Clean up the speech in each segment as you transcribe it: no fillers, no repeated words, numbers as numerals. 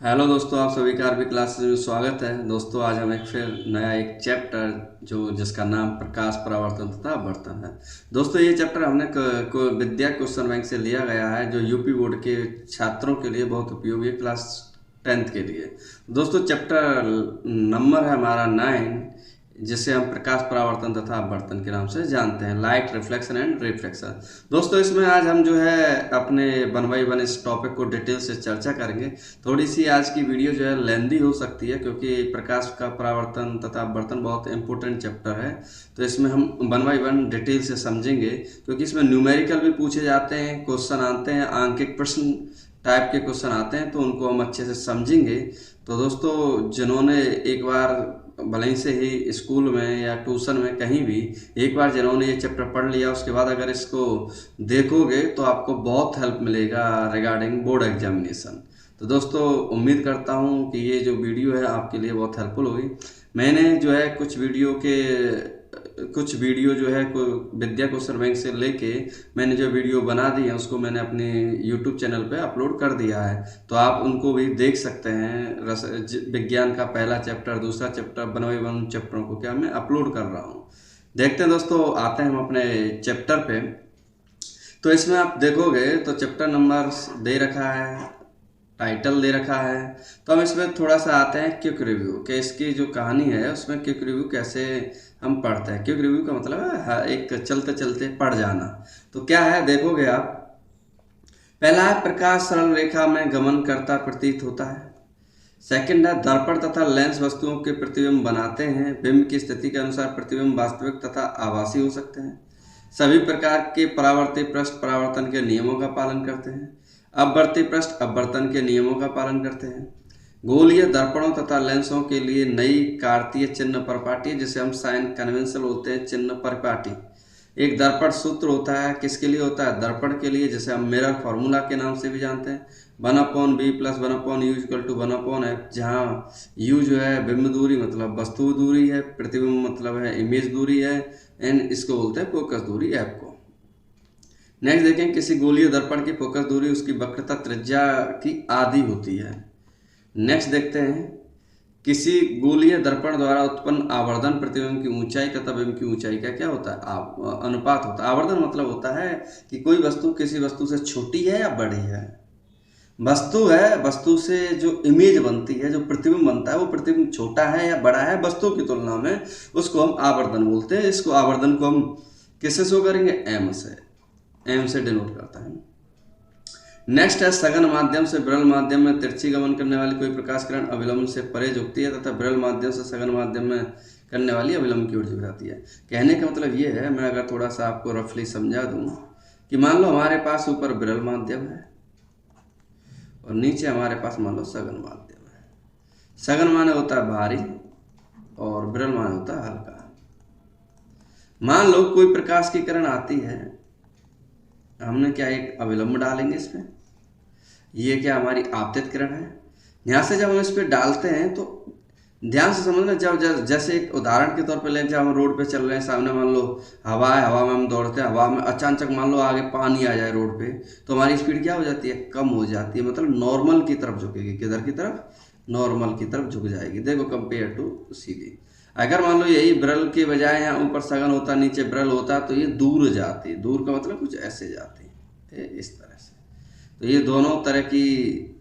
Hello दोस्तों, आप सभी का आरबी क्लासेस में स्वागत है। दोस्तों आज हम फिर नया एक चैप्टर जिसका नाम प्रकाश परावर्तन तथा अपवर्तन है। दोस्तों ये चैप्टर हमने विद्या क्वेश्चन बैंक से लिया गया है, जो यूपी बोर्ड के छात्रों के लिए बहुत उपयोगी है, क्लास 10th के लिए। दोस्तों चैप्टर नंबर है हमारा 9, जिसे हम प्रकाश परावर्तन तथा अपवर्तन के नाम से जानते हैं, लाइट रिफ्लेक्शन एंड रिफ्लेक्शन। दोस्तों इसमें आज हम जो है अपने वन बाई वन इस टॉपिक को डिटेल से चर्चा करेंगे। थोड़ी सी आज की वीडियो जो है लेंदी हो सकती है, क्योंकि प्रकाश का परावर्तन तथा अपवर्तन बहुत इंपॉर्टेंट चैप्टर है। तो इसमें हम वन बाई वन डिटेल से समझेंगे, क्योंकि इसमें न्यूमेरिकल भी पूछे जाते हैं, क्वेश्चन आते हैं, आंकिक प्रश्न टाइप के क्वेश्चन आते हैं, तो उनको हम अच्छे से समझेंगे। तो दोस्तों जिन्होंने एक बार भले ही से ही स्कूल में या ट्यूशन में कहीं भी एक बार जिन्होंने ये चैप्टर पढ़ लिया, उसके बाद अगर इसको देखोगे तो आपको बहुत हेल्प मिलेगा रिगार्डिंग बोर्ड एग्जामिनेशन। तो दोस्तों उम्मीद करता हूँ कि ये जो वीडियो है आपके लिए बहुत हेल्पफुल होगी। मैंने जो है कुछ वीडियो जो है विद्या क्वेश्चन बैंक से लेके मैंने जो वीडियो बना दी है उसको मैंने अपने यूट्यूब चैनल पे अपलोड कर दिया है, तो आप उनको भी देख सकते हैं। विज्ञान का पहला चैप्टर, दूसरा चैप्टर, वन बाई वन चैप्टरों को क्या मैं अपलोड कर रहा हूँ। देखते हैं दोस्तों, आते हैं हम अपने चैप्टर पे। तो इसमें आप देखोगे तो चैप्टर नंबर दे रखा है, टाइटल दे रखा है। तो हम इसमें थोड़ा सा आते हैं क्विक रिव्यू कि इसकी जो कहानी है उसमें क्विक रिव्यू कैसे हम पढ़ते हैं। क्विक रिव्यू का मतलब है एक चलते चलते पढ़ जाना। तो क्या है देखोगे आप, पहला है प्रकाश सरल रेखा में गमन करता प्रतीत होता है। सेकंड है दर्पण तथा लेंस वस्तुओं के प्रतिबिंब बनाते हैं। बिंब की स्थिति के अनुसार प्रतिबिंब वास्तविक तथा आभासी हो सकते हैं। सभी प्रकार के परावर्ती पृष्ठ परावर्तन के नियमों का पालन करते हैं। अपवर्ती पृष्ठ अपवर्तन के नियमों का पालन करते हैं। गोलीय दर्पणों तथा लेंसों के लिए नई कार्तीय चिन्ह परिपाटी, जिसे हम साइन कन्वेंशन बोलते हैं, चिन्ह परिपाटी। एक दर्पण सूत्र होता है, किसके लिए होता है? दर्पण के लिए, जिसे हम मिरर फॉर्मूला के नाम से भी जानते हैं। 1/b + 1/u = 1/f, जहाँ u जो है बिंब दूरी मतलब वस्तु दूरी है, प्रतिबिंब मतलब है इमेज दूरी है, एंड इसको बोलते हैं फोकस दूरी f को। नेक्स्ट देखें, किसी गोलीय दर्पण की फोकस दूरी उसकी वक्रता त्रिज्या की आधी होती है। नेक्स्ट देखते हैं, किसी गोलीय दर्पण द्वारा उत्पन्न आवर्धन प्रतिबिंब की ऊंचाई तथा बिंब की ऊंचाई का क्या होता है? अनुपात होता है। आवर्धन मतलब होता है कि कोई वस्तु किसी वस्तु से छोटी है या बड़ी है। वस्तु है, वस्तु से जो इमेज बनती है, जो प्रतिबिंब बनता है, वो प्रतिबिंब छोटा है या बड़ा है वस्तु की तुलना में, उसको हम आवर्धन बोलते हैं। इसको आवर्धन को हम किससे शो करेंगे? एम से डिनोट करता है। नेक्स्ट है सघन माध्यम से विरल माध्यम में तिरछी गमन करने वाली कोई प्रकाश किरण अविलंब से परे झुकती है तथा विरल माध्यम से सघन माध्यम में करने वाली अविलंब की ओर झुक जाती है। कहने का मतलब ये है, मैं अगर थोड़ा सा आपको रफली समझा दूं कि मान लो हमारे पास ऊपर विरल माध्यम है और नीचे हमारे पास मान लो सघन माध्यम है। सघन माने होता है भारी और विरल माने होता है हल्का। मान लो कोई प्रकाश की किरण आती है, हमने क्या एक अविलंब डालेंगे इसमें, ये क्या हमारी आपतित किरण है। यहाँ से जब हम इस पर डालते हैं तो ध्यान से समझना, जब जैसे एक उदाहरण के तौर पे लें, जब हम रोड पे चल रहे हैं, सामने मान लो हवा है, हवा में हम दौड़ते हैं, हवा में अचानक मान लो आगे पानी आ जाए रोड पे, तो हमारी स्पीड क्या हो जाती है? कम हो जाती है, मतलब नॉर्मल की तरफ झुकेगी। किधर की तरफ? नॉर्मल की तरफ झुक जाएगी। देखो कंपेयर टू सीधी। अगर मान लो यही विरल के बजाय यहाँ ऊपर सघन होता, नीचे विरल होता, तो ये दूर जाती है। दूर का मतलब कुछ ऐसे जाती है, इस तरह से। तो ये दोनों तरह की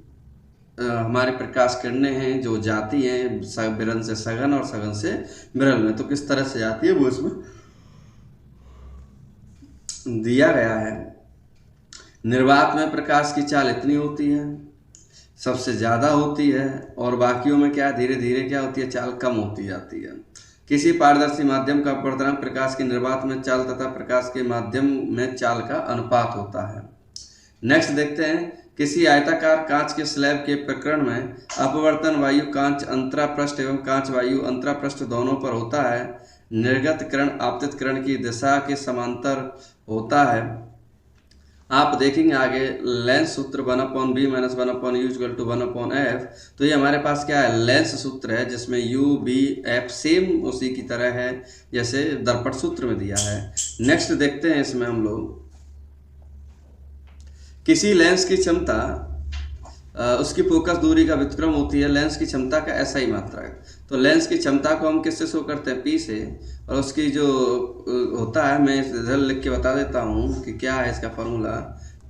हमारे प्रकाश किरणें हैं जो जाती हैं, विरल से सघन और सघन से विरल में। तो किस तरह से जाती है वो इसमें दिया गया है। निर्वात में प्रकाश की चाल इतनी होती है, सबसे ज़्यादा होती है, और बाकियों में क्या धीरे धीरे क्या होती है? चाल कम होती जाती है। किसी पारदर्शी माध्यम का अपवर्तन प्रकाश की निर्वात में चाल तथा प्रकाश के माध्यम में चाल का अनुपात होता है। नेक्स्ट देखते हैं, किसी आयताकार कांच के स्लैब के प्रकरण में अपवर्तन वायु कांच अंतरा पृष्ठ एवं कांच वायु अंतरा पृष्ठ दोनों पर होता है। निर्गत किरण आपतित किरण की दिशा के समांतर होता है। आप देखेंगे आगे लेंस सूत्र 1/b - 1/u = 1/f। तो ये हमारे पास क्या है? लेंस सूत्र है, जिसमें u, b, f सेम उसी की तरह है जैसे दर्पण सूत्र में दिया है। नेक्स्ट देखते हैं, इसमें हम लोग किसी लेंस की क्षमता उसकी फोकस दूरी का व्युत्क्रम होती है लेंस की क्षमता का SI मात्रक। तो लेंस की क्षमता को हम किससे शो करते हैं? P से। और उसकी जो होता है, मैं इधर लिख के बता देता हूँ कि क्या है इसका फॉर्मूला।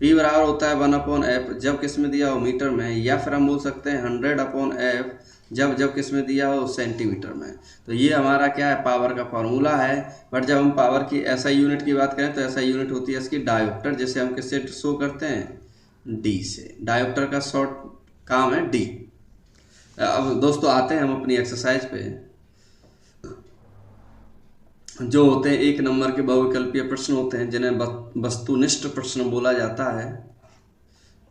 P बराबर होता है 1/f जब किस में दिया हो? मीटर में, या फिर हम बोल सकते हैं 100/f जब किस में दिया हो? सेंटीमीटर में। तो ये हमारा क्या है? पावर का फॉर्मूला है। बट जब हम पावर की SI यूनिट की बात करें तो SI यूनिट होती है इसकी डायोप्टर, जिसे हम किससे शो करते हैं? D से। डायोप्टर का शॉर्ट काम है D। अब दोस्तों आते हैं हम अपनी एक्सरसाइज पे, जो होते हैं 1 नंबर के बहुविकल्पीय प्रश्न होते हैं, जिन्हें वस्तुनिष्ठ प्रश्न बोला जाता है,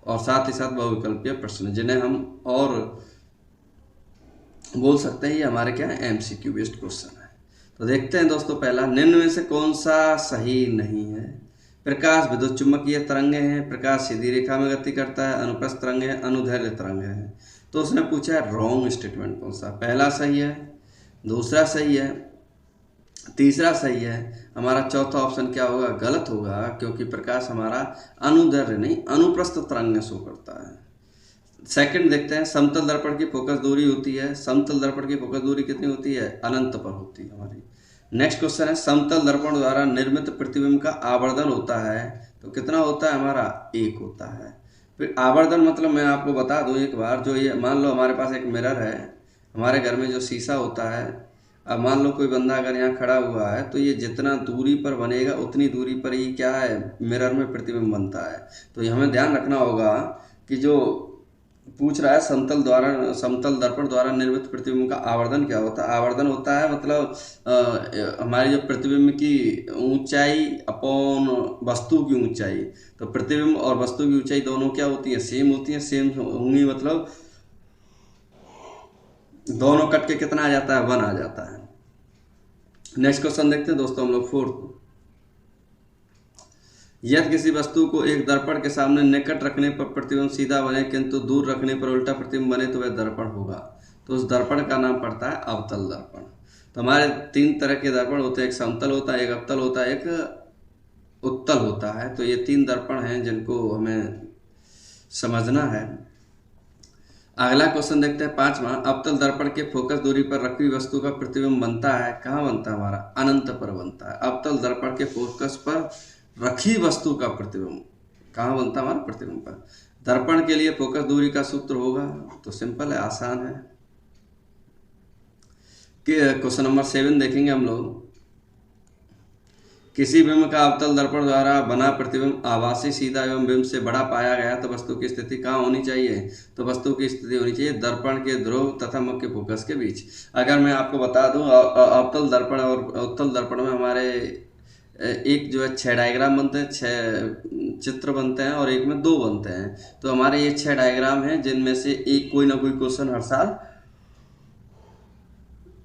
और साथ ही साथ बहुविकल्पीय प्रश्न, जिन्हें हम और बोल सकते हैं ये हमारे क्या है? MCQ बेस्ड क्वेश्चन है। तो देखते हैं दोस्तों, पहला, निम्न में से कौन सा सही नहीं है? प्रकाश विद्युत चुम्बकीय तरंगे हैं, प्रकाश सीधी रेखा में गति करता है, अनुप्रस्थ तरंग है, अनुदैर्ध्य तरंग है। तो उसने पूछा है रॉन्ग स्टेटमेंट कौन सा? पहला सही है, दूसरा सही है, तीसरा सही है, हमारा चौथा ऑप्शन क्या होगा? गलत होगा, क्योंकि प्रकाश हमारा अनुदैर्ध्य नहीं अनुप्रस्थ तरंग में शो करता है। सेकंड देखते हैं, समतल दर्पण की फोकस दूरी होती है, समतल दर्पण की फोकस दूरी कितनी होती है? अनंत पर होती है हमारी। नेक्स्ट क्वेश्चन है, समतल दर्पण द्वारा निर्मित प्रतिबिंब का आवर्धन होता है, तो कितना होता है हमारा? 1 होता है। फिर आवर्धन मतलब मैं आपको बता दूं एक बार, जो ये मान लो हमारे पास एक मिरर है, हमारे घर में जो शीशा होता है, अब मान लो कोई बंदा अगर यहाँ खड़ा हुआ है, तो ये जितना दूरी पर बनेगा उतनी दूरी पर ही क्या है? मिरर में प्रतिबिंब बनता है। तो ये हमें ध्यान रखना होगा कि जो पूछ रहा है समतल दर्पण द्वारा निर्मित प्रतिबिंब का आवर्धन क्या होता है? आवर्धन होता है मतलब हमारी जो प्रतिबिंब की ऊंचाई अपॉन वस्तु की ऊंचाई। तो प्रतिबिंब और वस्तु की ऊंचाई दोनों क्या होती है? सेम होती है। सेम होंगी मतलब दोनों कट के कितना आ जाता है? 1 आ जाता है। नेक्स्ट क्वेश्चन देखते हैं दोस्तों हम लोग, 4th। यदि किसी वस्तु को एक दर्पण के सामने निकट रखने पर प्रतिबिंब सीधा बने, किंतु दूर रखने पर उल्टा प्रतिबिंब बने, तो वह दर्पण होगा। तो उस दर्पण का नाम पड़ता है अवतल दर्पण। तो हमारे 3 तरह के दर्पण होते हैं, एक समतल होता है, एक अवतल होता है, एक उत्तल होता है। तो ये 3 दर्पण हैं जिनको हमें समझना है। अगला क्वेश्चन देखते हैं, 5वां। अवतल दर्पण के फोकस दूरी पर रखी हुई वस्तु का प्रतिबिंब बनता है, कहाँ बनता है? हमारा अनंत पर बनता है। अवतल दर्पण के फोकस पर रखी वस्तु का प्रतिबिंब कहाँ बनता है? हमारा प्रतिबिंब पर। दर्पण के लिए फोकस दूरी का सूत्र होगा, तो सिंपल है, आसान है। क्वेश्चन नंबर 7 देखेंगे हम लोग। किसी बिंब का अवतल दर्पण द्वारा बना प्रतिबिंब आभासी, सीधा एवं बिंब से बड़ा पाया गया, तो वस्तु की स्थिति कहाँ होनी चाहिए? तो वस्तु की स्थिति होनी चाहिए दर्पण के ध्रुव तथा मुख्य फोकस के बीच। अगर मैं आपको बता दूं, अवतल दर्पण और उत्तल दर्पण में हमारे एक जो है 6 डायग्राम बनते हैं, 6 चित्र बनते हैं, और एक में 2 बनते हैं। तो हमारे ये 6 डायग्राम हैं, जिनमें से एक कोई ना कोई क्वेश्चन हर साल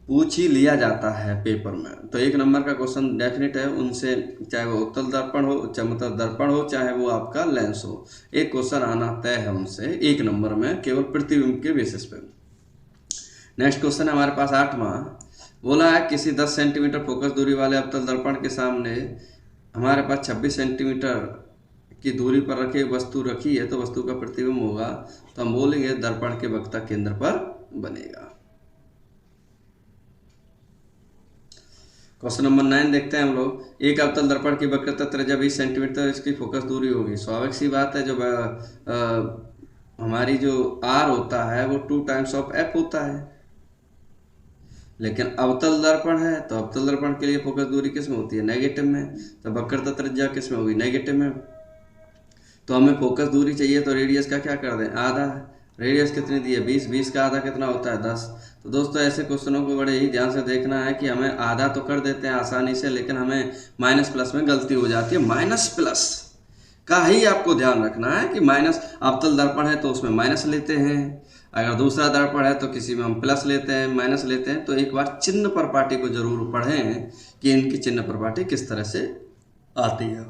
पूछ ही लिया जाता है पेपर में। तो 1 नंबर का क्वेश्चन डेफिनेट है उनसे, चाहे वो उत्तल दर्पण हो, चाहे मतलब दर्पण हो, चाहे वो आपका लेंस हो, एक क्वेश्चन आना तय है उनसे 1 नंबर में, केवल प्रतिबिंब के बेसिस पे। नेक्स्ट क्वेश्चन है हमारे पास 8वां। बोला है किसी 10 सेंटीमीटर फोकस दूरी वाले अवतल दर्पण के सामने हमारे पास 26 सेंटीमीटर की दूरी पर रखे वस्तु रखी है, तो वस्तु का प्रतिबिंब होगा, तो हम बोलेंगे दर्पण के वक्ता केंद्र पर बनेगा। क्वेश्चन नंबर 9 देखते हैं हम लोग। एक अवतल दर्पण की वक्रता त्रिज्या 20 सेंटीमीटर, इसकी फोकस दूरी होगी। स्वाभाविक सी बात है, जो हमारी जो R होता है वो 2 टाइम्स ऑफ F होता है। लेकिन अवतल दर्पण है, तो अवतल दर्पण के लिए फोकस दूरी किस में होती है? नेगेटिव में। तो वक्रता त्रिज्या किस में होगी? नेगेटिव में। तो हमें फोकस दूरी चाहिए, तो रेडियस का क्या कर दें? आधा। रेडियस कितनी दी है? 20। 20 का आधा कितना होता है? 10। तो दोस्तों ऐसे क्वेश्चनों को बड़े ही ध्यान से देखना है कि हमें आधा तो कर देते हैं आसानी से, लेकिन हमें माइनस प्लस में गलती हो जाती है। माइनस प्लस का ही आपको ध्यान रखना है कि माइनस, अवतल दर्पण है तो उसमें माइनस लेते हैं, अगर दूसरा दर्पण है तो किसी में हम प्लस लेते हैं, माइनस लेते हैं। तो एक बार चिन्ह प्रपाटी को जरूर पढ़ें कि इनकी चिन्ह प्रपाटी किस तरह से आती है।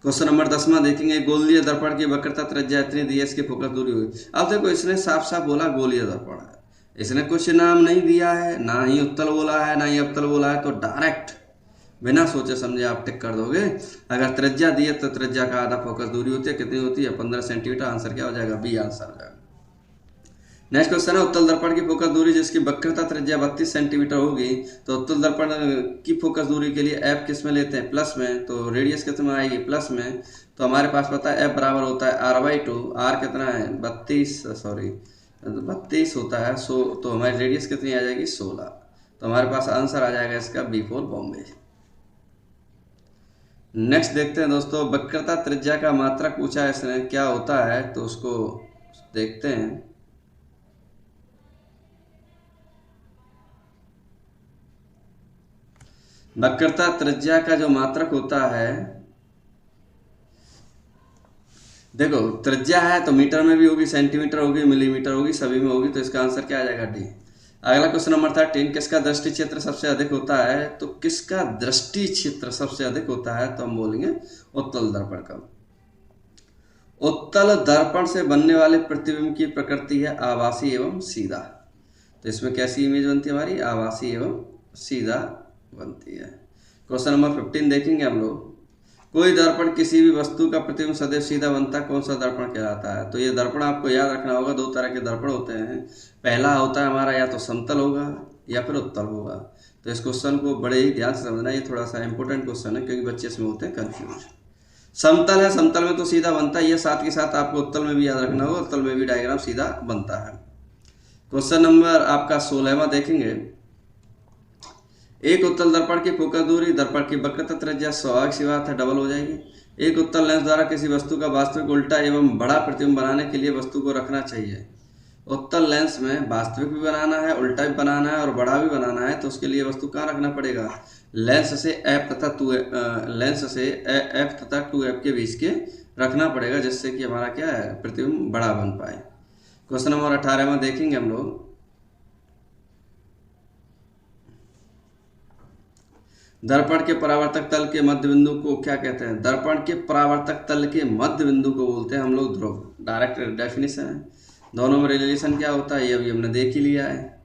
क्वेश्चन नंबर 10वां देखेंगे। गोलीय दर्पण की वक्रता त्रिज्या इतनी दी है, इसकी फोकस दूरी हुई। अब देखो इसने साफ साफ बोला गोलीय दर्पण है, इसने कुछ नाम नहीं दिया है, ना ही उत्तल बोला है ना ही अवतल बोला है, तो डायरेक्ट बिना सोचे समझे आप टिक कर दोगे। अगर त्रिज्या दी है तो त्रिज्या का आधा फोकस दूरी होती है, कितनी होती है 15 सेंटीमीटर। आंसर क्या हो जाएगा, बी आंसर हो जाएगा। नेक्स्ट क्वेश्चन है, उत्तल दर्पण की फोकस दूरी जिसकी वक्रता त्रिज्या 32 सेंटीमीटर होगी, तो उत्तल दर्पण की फोकस दूरी के लिए एफ किस में लेते हैं, प्लस में, तो रेडियस कितना आएगी प्लस में। तो हमारे पास पता है एफ बराबर होता है r/2, आर कितना है 32 होता है, तो हमारी रेडियस कितनी आ जाएगी 16। तो हमारे पास आंसर आ जाएगा इसका B4 बॉम्बे। नेक्स्ट देखते हैं दोस्तों, वक्रता त्रिज्या का मात्रक पूछा है इसने, क्या होता है तो उसको देखते हैं। वक्रता त्रिज्या का जो मात्रक होता है, देखो त्रिज्या है तो मीटर में भी होगी, सेंटीमीटर होगी, मिलीमीटर होगी, सभी में होगी, तो इसका आंसर क्या आ जाएगा डी। अगला क्वेश्चन नंबर 13, किसका दृष्टि क्षेत्र सबसे अधिक होता है, तो किसका दृष्टि क्षेत्र सबसे अधिक होता है, तो हम बोलेंगे उत्तल दर्पण का। उत्तल दर्पण से बनने वाले प्रतिबिंब की प्रकृति है आभासी एवं सीधा। तो इसमें कैसी इमेज बनती है हमारी, आभासी एवं सीधा बनती है। क्वेश्चन नंबर 15 देखेंगे हम लोग, कोई दर्पण किसी भी वस्तु का प्रतिबिंब सदैव सीधा बनता है, कौन सा दर्पण कहलाता है। तो ये दर्पण आपको याद रखना होगा, दो तरह के दर्पण होते हैं। पहला होता है हमारा या तो समतल होगा या फिर उत्तल होगा। तो इस क्वेश्चन को बड़े ही ध्यान से समझना, ये थोड़ा सा इंपॉर्टेंट क्वेश्चन है क्योंकि बच्चे इसमें होते हैं कंफ्यूज। समतल है, समतल में तो सीधा बनता है, ये साथ के साथ आपको उत्तल में भी याद रखना होगा, उत्तल में भी डायग्राम सीधा बनता है। क्वेश्चन नंबर आपका 16वां देखेंगे, एक उत्तल दर्पण की फोकस दूरी दर्पण की वक्रता त्रिज्या, स्वाभाविक सी बात है डबल हो जाएगी। एक उत्तल लेंस द्वारा किसी वस्तु का वास्तविक उल्टा एवं बड़ा प्रतिबिंब बनाने के लिए वस्तु को रखना चाहिए। उत्तल लेंस में वास्तविक भी बनाना है, उल्टा भी बनाना है और बड़ा भी बनाना है, तो उसके लिए वस्तु कहाँ रखना पड़ेगा, लेंस से एफ तथा 2f के बीच के रखना पड़ेगा, जिससे कि हमारा क्या है प्रतिबिंब बड़ा बन पाए। क्वेश्चन नंबर 18 में देखेंगे हम लोग, दर्पण के परावर्तक तल के मध्य बिंदु को क्या कहते हैं, दर्पण के परावर्तक तल के मध्य बिंदु को बोलते हैं हम लोग ध्रुव। डायरेक्ट डेफिनेशन है, दोनों में रिलेशन क्या होता है ये अभी हमने देख ही लिया है।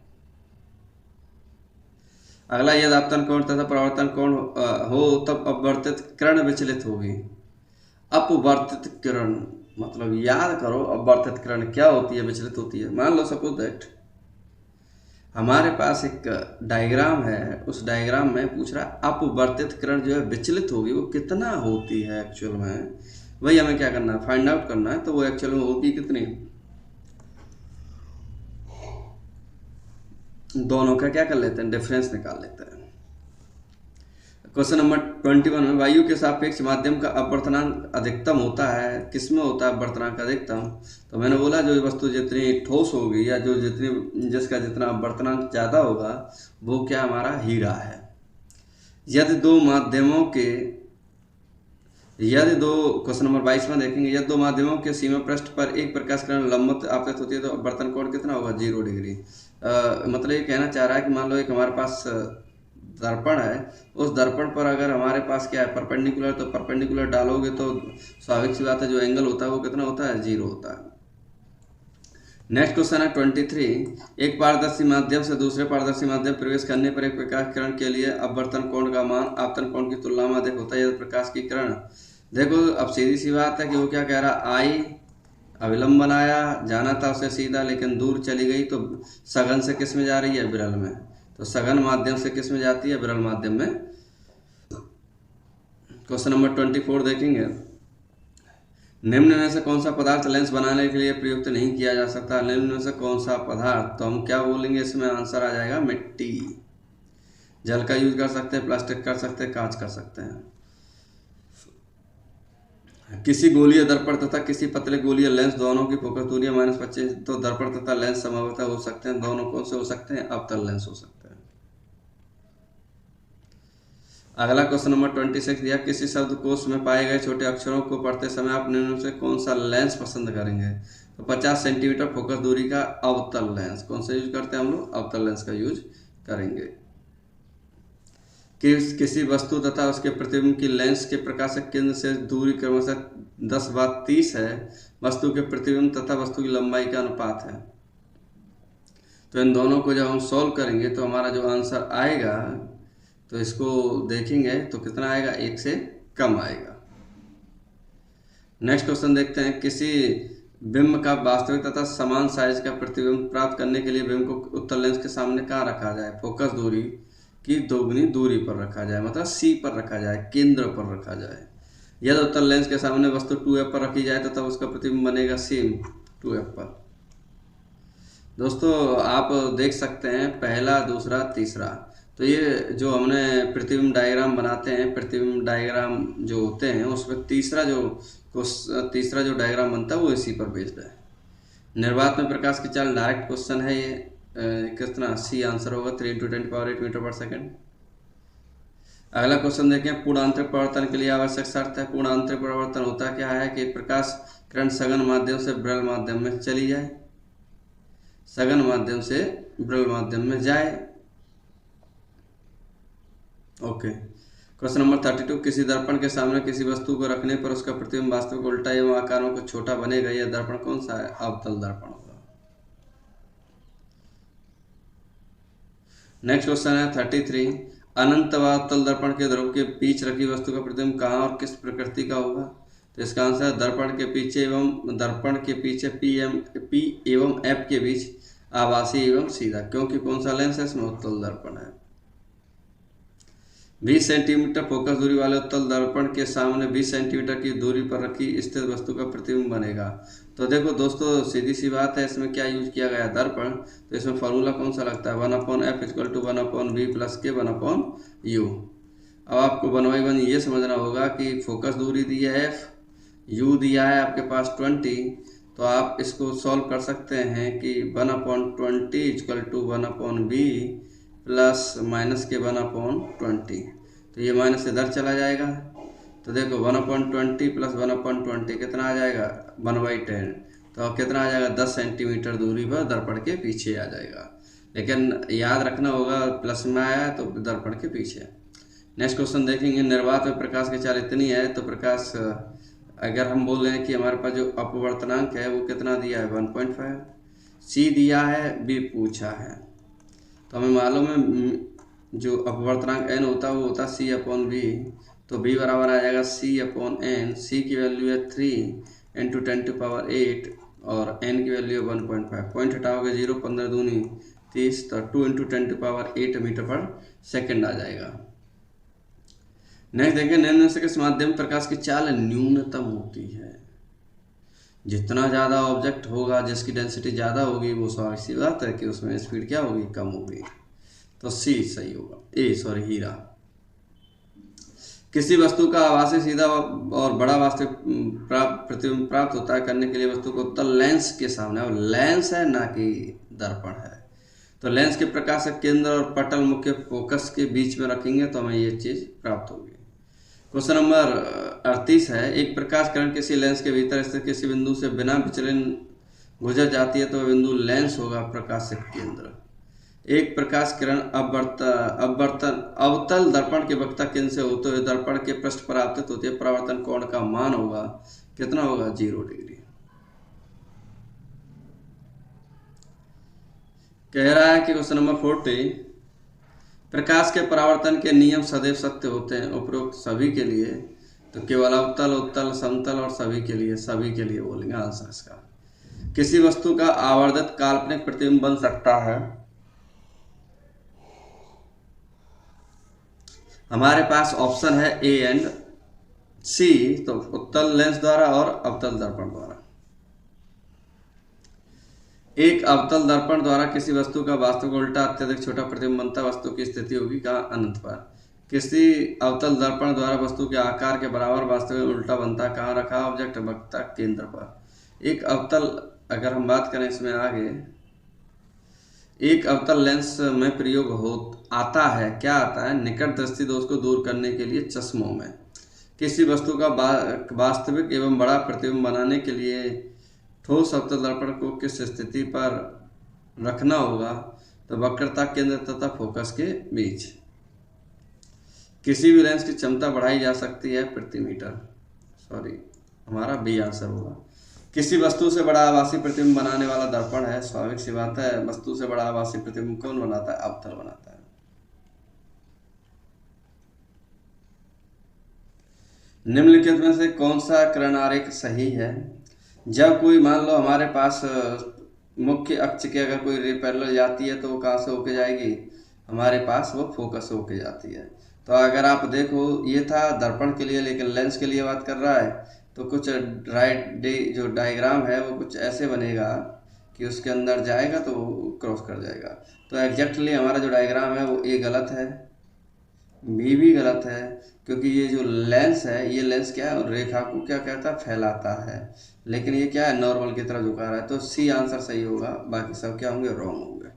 अगला, यदि आपतन कोण तथा परावर्तन कोण हो तब अपवर्तित किरण विचलित होगी। अपवर्तित किरण मतलब याद करो, अपवर्तित किरण क्या होती है, विचलित होती है। मान लो सपोज दैट हमारे पास एक डायग्राम है, उस डायग्राम में पूछ रहा है अपवर्तित किरण जो है विचलित होगी वो कितना होती है एक्चुअल में, वही हमें क्या करना है फाइंड आउट करना है। तो वो एक्चुअल में होती कितनी, दोनों का क्या कर लेते हैं डिफरेंस निकाल लेते हैं। क्वेश्चन नंबर 21 में, वायु के सापेक्ष माध्यम का अपवर्तनांक अधिकतम होता है, किसमें होता है अपवर्तनांक अधिकतम। तो मैंने बोला जो वस्तु जितनी ठोस होगी या जो जिसका जितना अपवर्तनांक ज़्यादा होगा वो क्या हमारा हीरा है। यदि दो क्वेश्चन नंबर 22 में देखेंगे, यदि दो माध्यमों के सीमा पृष्ठ पर एक प्रकाश किरण लंबवत आपतित होती है तो अपवर्तन कोण कितना होगा 0 डिग्री। मतलब ये कहना चाह रहा है कि मान लो एक हमारे पास दर्पण है, उस दर्पण पर अगर हमारे पास क्या है परपेंडिकुलर, तो परपेंडिकुलर डालोगे तो स्वाभाविक सी बात है जो एंगल होता है वो कितना होता है 0 होता है। नेक्स्ट क्वेश्चन है 23, एक पारदर्शी माध्यम से दूसरे पारदर्शी माध्यम प्रवेश करने पर एक प्रकाश किरण के लिए अपवर्तन कोण का मान आपतन कोण की तुलना में अधिक होता है यदि प्रकाश की किरण, देखो अब सीधी सी बात है कि वो क्या कह रहा, आई अविलंब बनाया, जाना था उसे सीधा लेकिन दूर चली गई, तो सघन से किस में जा रही है विरल में, तो सघन माध्यम से किस में जाती है विरल माध्यम में। क्वेश्चन नंबर 24 देखेंगे, निम्न में से कौन सा पदार्थ लेंस बनाने के लिए प्रयुक्त नहीं किया जा सकता, निम्न में से कौन सा पदार्थ, तो हम क्या बोलेंगे इसमें आंसर आ जाएगा मिट्टी। जल का यूज कर सकते हैं, प्लास्टिक कर सकते हैं, कांच कर सकते हैं। किसी गोलीय दर्पण तथा किसी पतले गोलीय लेंस दोनों की फोकस दूरी -25, तो दर्पण तथा लेंस संभवतः हो सकते हैं, दोनों कौन से हो सकते हैं, अवतल लेंस हो सकते हैं। अगला क्वेश्चन नंबर 26 दिया, किसी शब्दकोश में पाए गए छोटे अक्षरों को पढ़ते समय आप निम्न में से कौन सा लेंस पसंद करेंगे, तो 50 सेंटीमीटर फोकस दूरी का अवतल लेंस, कौन सा यूज करते हैं हम लोग, अवतल लेंस का यूज करेंगे। कि किसी वस्तु तथा उसके प्रतिबिंब की लेंस के प्रकाशक केंद्र से दूरी क्रमशः 10/30 है, वस्तु के प्रतिबिंब तथा वस्तु की लंबाई का अनुपात है। तो इन दोनों को जब हम सॉल्व करेंगे तो हमारा जो आंसर आएगा तो इसको देखेंगे तो कितना आएगा, 1 से कम आएगा। नेक्स्ट क्वेश्चन देखते हैं, किसी बिंब का वास्तविक तथा समान साइज का प्रतिबिंब प्राप्त करने के लिए बिंब को उत्तल लेंस के सामने कहाँ रखा जाए? फोकस दूरी की दोगुनी दूरी पर रखा जाए, मतलब C पर रखा जाए, केंद्र पर रखा जाए। यदि उत्तल लेंस के सामने वस्तु 2f पर रखी जाए तो तब उसका प्रतिबिंब बनेगा सेम 2f पर। दोस्तों आप देख सकते हैं पहला, दूसरा, तीसरा, तो ये जो हमने प्रतिबिंब डायग्राम बनाते हैं, प्रतिबिंब डायग्राम जो होते हैं उसमें तीसरा जो डायग्राम बनता है वो इसी पर बेस्ड है। निर्वात में प्रकाश की चाल डायरेक्ट क्वेश्चन है ये, कितना C आंसर होगा 3 × 10⁸ मीटर पर सेकेंड। अगला क्वेश्चन देखें, पूर्ण आंतरिक परावर्तन के लिए आवश्यक शर्त है। पूर्ण आंतरिक परावर्तन होता क्या है कि प्रकाश किरण सघन माध्यम से विरल माध्यम में चली जाए, सघन माध्यम से विरल माध्यम में जाए। ओके। क्वेश्चन नंबर 32, किसी दर्पण के सामने किसी वस्तु को रखने पर उसका प्रतिबिंब वास्तविक उल्टा एवं आकार में कुछ छोटा बनेगा। यह दर्पण कौन सा है? अवतल दर्पण होगा। नेक्स्ट क्वेश्चन है 33, अनंत व अवतल दर्पण के ध्रुव के बीच रखी वस्तु का प्रतिबिंब कहाँ और किस प्रकृति का होगा? तो इसका आंसर है दर्पण के पीछे P एवं F के बीच आभासी एवं सीधा, क्योंकि कौन सा लेंस है इसमें? उत्तल दर्पण है। 20 सेंटीमीटर फोकस दूरी वाले उत्तल दर्पण के सामने 20 सेंटीमीटर की दूरी पर रखी स्थिर वस्तु का प्रतिबिंब बनेगा। तो देखो दोस्तों सीधी सी बात है, इसमें क्या यूज किया गया है? दर्पण। तो इसमें फॉर्मूला कौन सा लगता है? 1/f = 1/v + k 1/u। अब आपको 1/1 ये समझना होगा कि फोकस दूरी दी है f, u दिया है आपके पास 20, तो आप इसको सॉल्व कर सकते हैं कि 1/20 = 1/v प्लस माइनस के 1/20, तो ये माइनस इधर चला जाएगा। तो देखो 1/20 प्लस 1/20 कितना आ जाएगा? 1/10। तो कितना आ जाएगा? 10 सेंटीमीटर दूरी पर दर्पण के पीछे आ जाएगा। लेकिन याद रखना होगा प्लस में आया है तो दर्पण के पीछे। नेक्स्ट क्वेश्चन देखेंगे, निर्वात में प्रकाश की चाल इतनी है तो प्रकाश, अगर हम बोल रहे हैं कि हमारे पास जो अपवर्तनांक है वो कितना दिया है? 1.5। C दिया है, B पूछा है, तो हमें मालूम है जो अपवर्तनांक n होता है वो होता है C/V, तो B बराबर आ जाएगा C/n। C की वैल्यू है 3 × 10⁸ और n की वैल्यू है 1.5। पॉइंट हटाओगे 0, 15 दूनी 30, तो 2 × 10⁸ मीटर पर सेकेंड आ जाएगा। नेक्स्ट देखें, निम्न से किस माध्यम प्रकाश की चाल न्यूनतम होती है? जितना ज़्यादा ऑब्जेक्ट होगा, जिसकी डेंसिटी ज़्यादा होगी, वो स्वाभाविक सी बात है कि उसमें स्पीड क्या होगी? कम होगी। तो C सही होगा। हीरा। किसी वस्तु का आभासी सीधा और बड़ा वास्तविक प्रतिबिंब प्राप्त होता है करने के लिए वस्तु को उत्तल लेंस के सामने, और लेंस है ना कि दर्पण है, तो लेंस के प्रकाशक केंद्र और पटल मुख्य फोकस के बीच में रखेंगे तो हमें ये चीज़ प्राप्त होगी। क्वेश्चन नंबर 38 है, एक प्रकाश किरण किसी लेंस के भीतर स्थित किसी बिंदु से बिना विचलन गुजर जाती है तो वह बिंदु लेंस होगा, प्रकाशक केंद्र। एक प्रकाश किरण अवतल दर्पण के वक्ता केंद्र से होते हुए दर्पण के पृष्ठ पर आपतित होती है, परावर्तन कोण का मान होगा कितना होगा? 0 डिग्री। कह रहा है कि क्वेश्चन नंबर 40, प्रकाश के परावर्तन के नियम सदैव सत्य होते हैं उपरोक्त सभी के लिए, तो केवल अवतल, उत्तल, समतल और सभी के लिए बोलेंगे आंसर इसका। किसी वस्तु का आवर्धित काल्पनिक प्रतिबिंब बन सकता है, हमारे पास ऑप्शन है A एंड C, तो उत्तल लेंस द्वारा और अवतल दर्पण द्वारा। एक अवतल दर्पण द्वारा किसी वस्तु का वास्तविक उल्टा अत्यधिक छोटा प्रतिबिंब बनता वस्तु की स्थिति होगी कहाँ? अनंत पर। किसी अवतल दर्पण द्वारा वस्तु के आकार के बराबर वास्तविक उल्टा बनता कहाँ रखा? ऑब्जेक्ट वक्ता केंद्र पर। एक अवतल, अगर हम बात करें इसमें आगे, एक अवतल लेंस में प्रयोग आता है, क्या आता है? निकट दृष्टि दोष को दूर करने के लिए चश्मों में। किसी वस्तु का वास्तविक एवं बड़ा प्रतिबिंब बनाने के लिए ठोस अवतल दर्पण को किस स्थिति पर रखना होगा? तो वक्रता केंद्र तथा फोकस के बीच। किसी भी लेंस की क्षमता बढ़ाई जा सकती है प्रति मीटर, हमारा B आंसर होगा। किसी वस्तु से बड़ा आभासी प्रतिबिंब बनाने वाला दर्पण है, स्वाभाविक सी बात है, वस्तु से बड़ा आभासी प्रतिबिंब कौन बनाता है? अवतल बनाता है। निम्नलिखित में से कौन सा किरण आरेख सही है? जब कोई मान लो हमारे पास मुख्य अक्ष के अगर कोई रे पैरेलल जाती है तो वो कहाँ से होके जाएगी? हमारे पास वो फोकस होके जाती है। तो अगर आप देखो ये था दर्पण के लिए, लेकिन लेंस के लिए बात कर रहा है तो कुछ जो डायग्राम है वो कुछ ऐसे बनेगा कि उसके अंदर जाएगा तो वो क्रॉस कर जाएगा। तो एग्जैक्टली हमारा जो डायग्राम है वो ए गलत है, बी भी गलत है, क्योंकि ये जो लेंस है ये लेंस क्या है, रेखा को क्या कहता है, फैलाता है, लेकिन ये क्या है, नॉर्मल की तरफ झुका रहा है। तो सी आंसर सही होगा, बाकी सब क्या होंगे, रॉन्ग होंगे।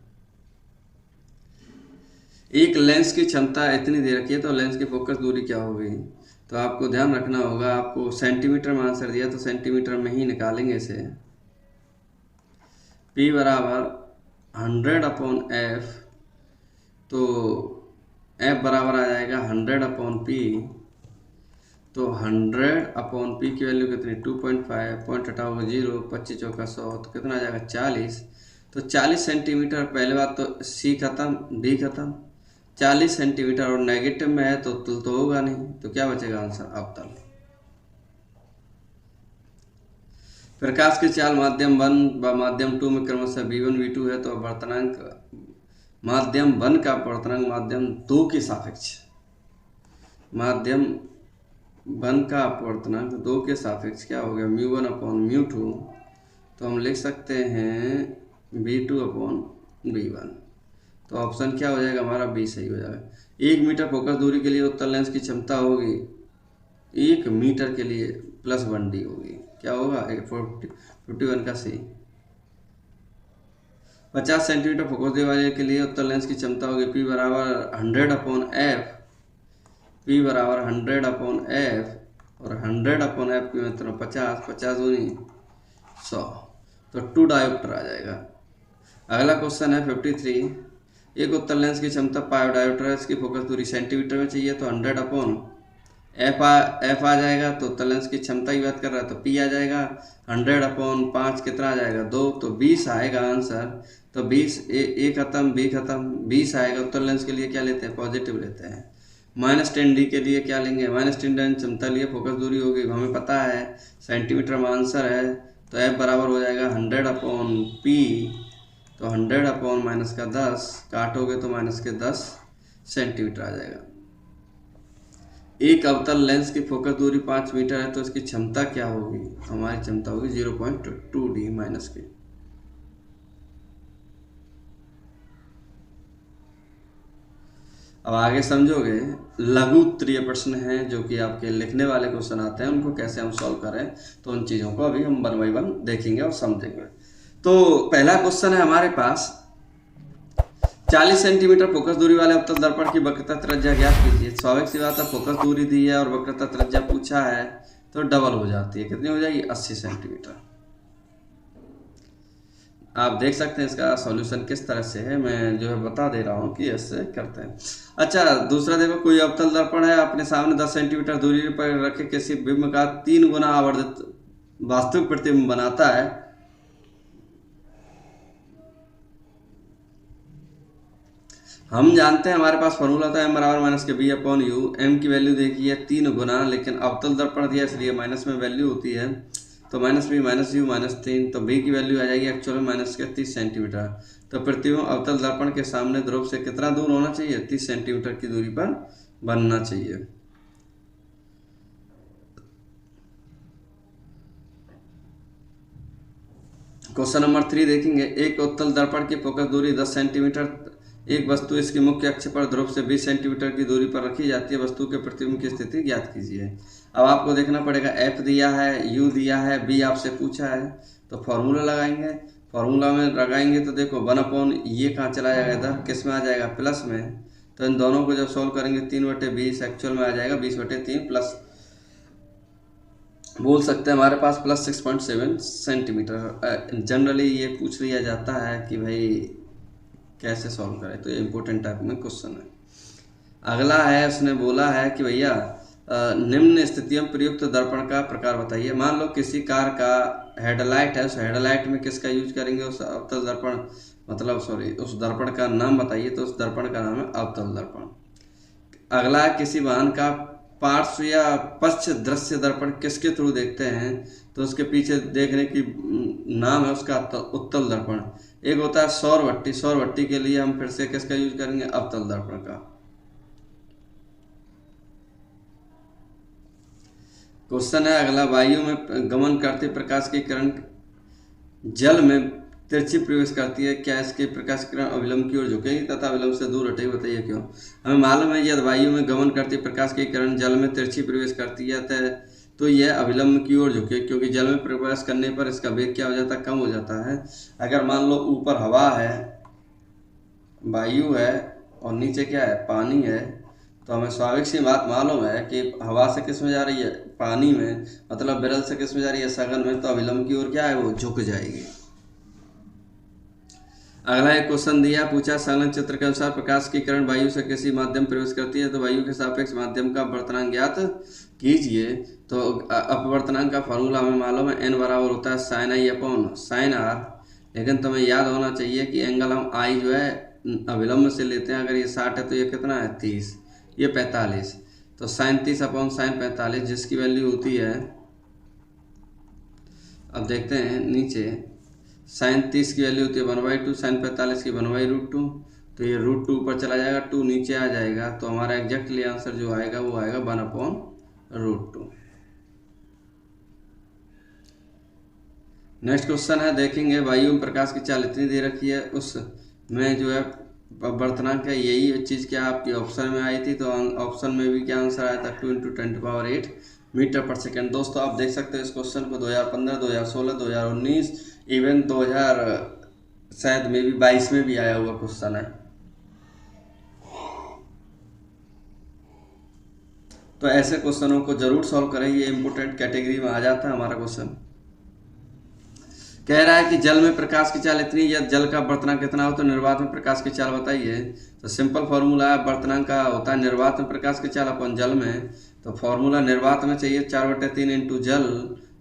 एक लेंस की क्षमता इतनी दे रखी है तो लेंस की फोकस दूरी क्या होगी? तो आपको ध्यान रखना होगा, आपको सेंटीमीटर में आंसर दिया तो सेंटीमीटर में ही निकालेंगे इसे। P बराबर 100/f, तो F बराबर आ जाएगा 100/P। तो 100/P की वैल्यू कितनी, 2.5, पॉइंट हटाओगे 0, 25 चौका 100, तो कितना आ जाएगा 40। तो 40 सेंटीमीटर। पहले बात तो C खत्म, D खत्म, 40 सेंटीमीटर और नेगेटिव में है तो उत्तल तो होगा नहीं, तो क्या बचेगा आंसर, अवतल। प्रकाश की चाल माध्यम 1 व माध्यम 2 में क्रमशः V1 V2 है, तो अपवर्तनांक माध्यम 1 का अपवर्तनांक माध्यम 2 के सापेक्ष, माध्यम 1 का अपवर्तनांक 2 के सापेक्ष क्या हो गया, μ1/μ2। तो हम लिख सकते हैं V2/V1। तो ऑप्शन क्या हो जाएगा हमारा, बी सही हो जाएगा। 1 मीटर फोकस दूरी के लिए उत्तल लेंस की क्षमता होगी 1 मीटर के लिए +1d होगी, क्या होगा 41 का सी। 50 सेंटीमीटर फोकस दूरी वाले के लिए उत्तल लेंस की क्षमता होगी P बराबर 100/f, P बराबर 100/f और 100/f की मतलब 50, 50 दूनी 100, तो 2 डायोप्टर आ जाएगा। अगला क्वेश्चन है 53। एक उत्तल लेंस की क्षमता पाई डायोप्टर है, इसकी फोकस दूरी सेंटीमीटर में चाहिए, तो 100/f आ जाएगा। तो उत्तल लेंस की क्षमता की बात कर रहा है तो P आ जाएगा, 100/5 कितना आ जाएगा, 2, तो 20 आएगा आंसर। तो 20, ए खत्म, बी खत्म, 20 आएगा। उत्तल लेंस के लिए क्या लेते हैं, पॉजिटिव लेते हैं। -10d के लिए क्या लेंगे, -10d क्षमता लिए फोकस दूरी होगी, हमें पता है सेंटीमीटर में आंसर है, तो F बराबर हो जाएगा 100/P। तो 100/-10 काटोगे तो -10 सेंटीमीटर आ जाएगा। एक अवतल लेंस की फोकस दूरी 5 मीटर है, तो इसकी क्षमता क्या होगी, हमारी क्षमता होगी 0.2d माइनस की। अब आगे समझोगे, लघु उत्तरीय प्रश्न हैं जो कि आपके लिखने वाले क्वेश्चन आते हैं, उनको कैसे हम सॉल्व करें, तो उन चीज़ों को अभी हम 1 बाय 1 देखेंगे और समझेंगे। तो पहला क्वेश्चन है हमारे पास, 40 सेंटीमीटर फोकस दूरी वाले अवतल दर्पण की वक्रता त्रिज्या ज्ञात कीजिए। स्वाभाविक सी बात है, फोकस दूरी दी है और वक्रता त्रिज्या पूछा है तो डबल हो जाती है, कितनी हो जाएगी, 80 सेंटीमीटर। आप देख सकते हैं इसका सॉल्यूशन किस तरह से है, मैं जो है बता दे रहा हूँ कि ऐसे करते हैं। अच्छा, दूसरा देखो, कोई अवतल दर्पण है, अपने सामने 10 सेंटीमीटर दूरी पर रखे किसी बिंब का 3 गुना आवर्धित वास्तविक प्रतिबिंब बनाता है। हम जानते हैं हमारे पास फॉर्मूला था m बराबर -b/u। m की वैल्यू देखी है 3 गुना, लेकिन अवतल दर्पण दिया इसलिए माइनस में वैल्यू होती है, तो -b -u -3, तो b की वैल्यू आ जाएगी एक्चुअल में -30 सेंटीमीटर। तो प्रतिबिंब अवतल दर्पण के सामने ध्रुव से कितना दूर होना चाहिए, 30 सेंटीमीटर की दूरी पर बनना चाहिए। क्वेश्चन नंबर 3 देखेंगे, एक उत्तल दर्पण की फोकस दूरी 10 सेंटीमीटर, एक वस्तु इसके मुख्य अक्ष पर ध्रुव से 20 सेंटीमीटर की दूरी पर रखी जाती है, वस्तु के प्रतिबिंब की स्थिति ज्ञात कीजिए। अब आपको देखना पड़ेगा, F दिया है, U दिया है, B आपसे पूछा है, तो फॉर्मूला लगाएंगे। फॉर्मूला में लगाएंगे तो देखो 1/ ये कहाँ चला जाएगा, इधर किस में आ जाएगा, प्लस में। तो इन दोनों को जब सॉल्व करेंगे 3/20 एक्चुअल में आ जाएगा 20/3 प्लस, बोल सकते हैं हमारे पास प्लस 6.7 सेंटीमीटर। जनरली ये पूछ लिया जाता है कि भाई कैसे सॉल्व करें, तो ये इंपॉर्टेंट टाइप में क्वेश्चन है। अगला है, उसने बोला है कि भैया निम्न स्थितियों में प्रयुक्त दर्पण का प्रकार बताइए। मान लो किसी कार का हेडलाइट है, उस हेडलाइट में किसका यूज करेंगे, उस अवतल दर्पण, मतलब सॉरी, उस दर्पण का नाम बताइए, तो उस दर्पण का नाम है अवतल दर्पण। अगला है, किसी वाहन का पार्श्व या पश्च दृश्य दर्पण किसके थ्रू देखते हैं, तो उसके पीछे देखने की नाम है उसका उत्तल दर्पण। एक होता है सौरवट्टी, सौरवट्टी के लिए हम फिर से किसका यूज करेंगे, अवतल दर्पण का। क्वेश्चन है अगला, वायु में गमन करते प्रकाश की किरण जल में तिरछी प्रवेश करती है, क्या इसके प्रकाश किरण अविलंब की ओर झुकेगी तथा अविलंब से दूर हटेगी, बताइए क्यों। हमें मालूम है यदि वायु में गमन करती प्रकाश की किरण जल में तिरछी प्रवेश करती है तो यह अविलंब की ओर झुके, क्योंकि जल में प्रवेश करने पर इसका वेग क्या हो जाता है, कम हो जाता है। अगर मान लो ऊपर हवा है, वायु है, और नीचे क्या है, पानी है, तो हमें स्वाभाविक सी बात मालूम है कि हवा से किस में जा रही है, पानी में, मतलब विरल से किस में जा रही है, सघन में, तो अविलंब की ओर क्या है, वो झुक जाएगी। अगला एक क्वेश्चन दिया, पूछा संलग्न चित्र के अनुसार प्रकाश की किरण वायु से किसी माध्यम प्रवेश करती है तो वायु के सापेक्ष माध्यम का अपवर्तनांक ज्ञात कीजिए। तो अपवर्तनांक का फॉर्मूला हमें मालूम है, n बराबर होता है sine I upon sine R, लेकिन तुम्हें याद होना चाहिए कि एंगल हम आई जो है अविलंब से लेते हैं। अगर ये 60 है तो ये कितना है 30, ये 45, तो साइन 30 अपॉन साइन 45, जिसकी वैल्यू होती है, अब देखते हैं नीचे, साइन 30 की वैल्यू होती है 1/2, साइन 45 की 1/√2, तो ये √2 ऊपर चला जाएगा, 2 नीचे आ जाएगा, तो हमारा एग्जैक्टली आंसर जो आएगा वो आएगा 1/√2। नेक्स्ट क्वेश्चन है, देखेंगे वायु में प्रकाश की चाल इतनी दे रखी है, उसमें जो है अपवर्तनांक है, यही चीज़ क्या आपकी ऑप्शन में आई थी, तो ऑप्शन में भी क्या आंसर आया था 2 × 10⁸ मीटर पर सेकेंड। दोस्तों आप देख सकते हो इस क्वेश्चन को 2015, 2016, 2019, इवन 2000 शायद में भी 22 में भी आया हुआ क्वेश्चन है। तो ऐसे क्वेश्चनों को जरूर सॉल्व करें, ये इंपोर्टेंट कैटेगरी में आ जाता है हमारा क्वेश्चन। कह रहा है कि जल में प्रकाश की चाल इतनी, या जल का अपवर्तनांक कितना हो तो निर्वात में प्रकाश की चाल बताइए। तो सिंपल फॉर्मूला है, अपवर्तनांक का होता है निर्वात में प्रकाश की चाल अपन जल में, तो फॉर्मूला निर्वात में चाहिए 4/3 इंटू जल,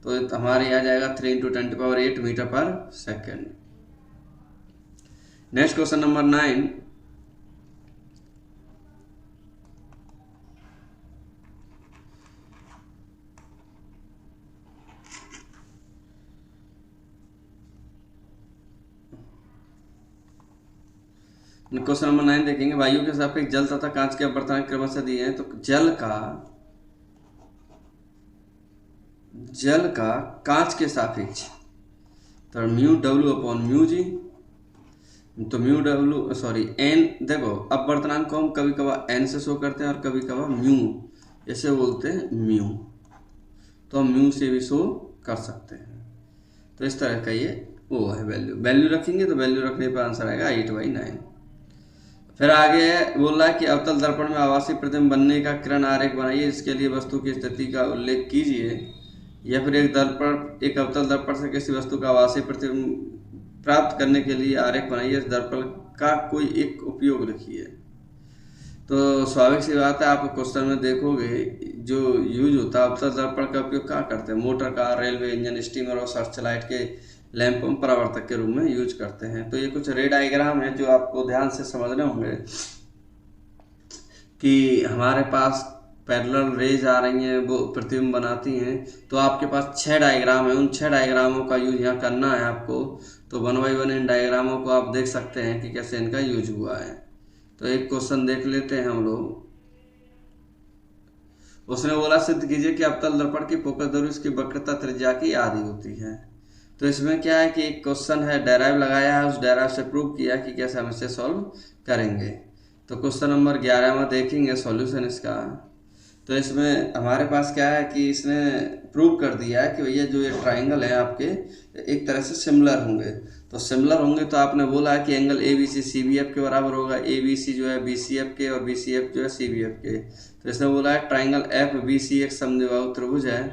तो हमारे आ जाएगा 3 × 10⁸ मीटर पर second. Next question number 9, question number 9 देखेंगे, वायु के सापेक्ष जल तथा कांच के अपवर्तनांक क्रमशः दिए हैं, तो जल का कांच के सापेक्ष, तो mu W upon mu G, तो म्यू डब्ल्यू सॉरी एन, देखो अपवर्तनांक को हम कभी कभार एन से शो करते हैं और कभी कभार म्यू, ऐसे बोलते हैं म्यू, तो हम म्यू से भी शो कर सकते हैं। तो इस तरह का ये वो है, वैल्यू रखेंगे तो वैल्यू रखने पर आंसर आएगा 8/9। फिर आगे बोल रहा है कि अवतल दर्पण में आभासी प्रतिबिंब बनने का किरण आरेख बनाइए, इसके लिए वस्तु की स्थिति का उल्लेख कीजिए। या फिर एक अवतल दर्पण से किसी वस्तु का आभासी प्रतिबिंब प्राप्त करने के लिए आरेख बनाइए, इस दर्पण का कोई एक उपयोग लिखिए। तो स्वाभाविक सी बात है, आप क्वेश्चन में देखोगे जो यूज होता है अवतल दर्पण का उपयोग क्या करते हैं, motor car, railway engine, steamer और सर्च लाइट के लैंप में परावर्तक के रूप में यूज करते हैं। तो ये कुछ रे डायग्राम है जो आपको ध्यान से समझने होंगे कि हमारे पास पैरेलल रेज आ रही हैं, वो प्रतिबिंब बनाती हैं, तो आपके पास 6 डायग्राम है, उन 6 डायग्रामों का यूज यहाँ करना है आपको। तो 1 बाई 1 इन डायग्रामों को आप देख सकते हैं कि कैसे इनका यूज हुआ है। तो एक क्वेश्चन देख लेते हैं हम लोग। उसने बोला सिद्ध कीजिए कि अवतल दर्पण की फोकस दूरी उसकी वक्रता त्रिज्या की आधी होती है। तो इसमें क्या है कि एक क्वेश्चन है, डेराइव लगाया है, उस डेराइव से प्रूव किया कि कैसे हम इसे सॉल्व करेंगे। तो क्वेश्चन नंबर 11 में देखेंगे सॉल्यूशन इसका। तो इसमें हमारे पास क्या है कि इसने प्रूव कर दिया है कि भैया जो ये ट्राइंगल है आपके एक तरह से सिमिलर होंगे। तो सिमिलर होंगे तो आपने बोला है कि एंगल ABC CBF के बराबर होगा, ABC जो है BCF के और BCF जो है CBF के। तो इसने बोला है ट्राइंगल FBC एक समद्विबाहु त्रिभुज है,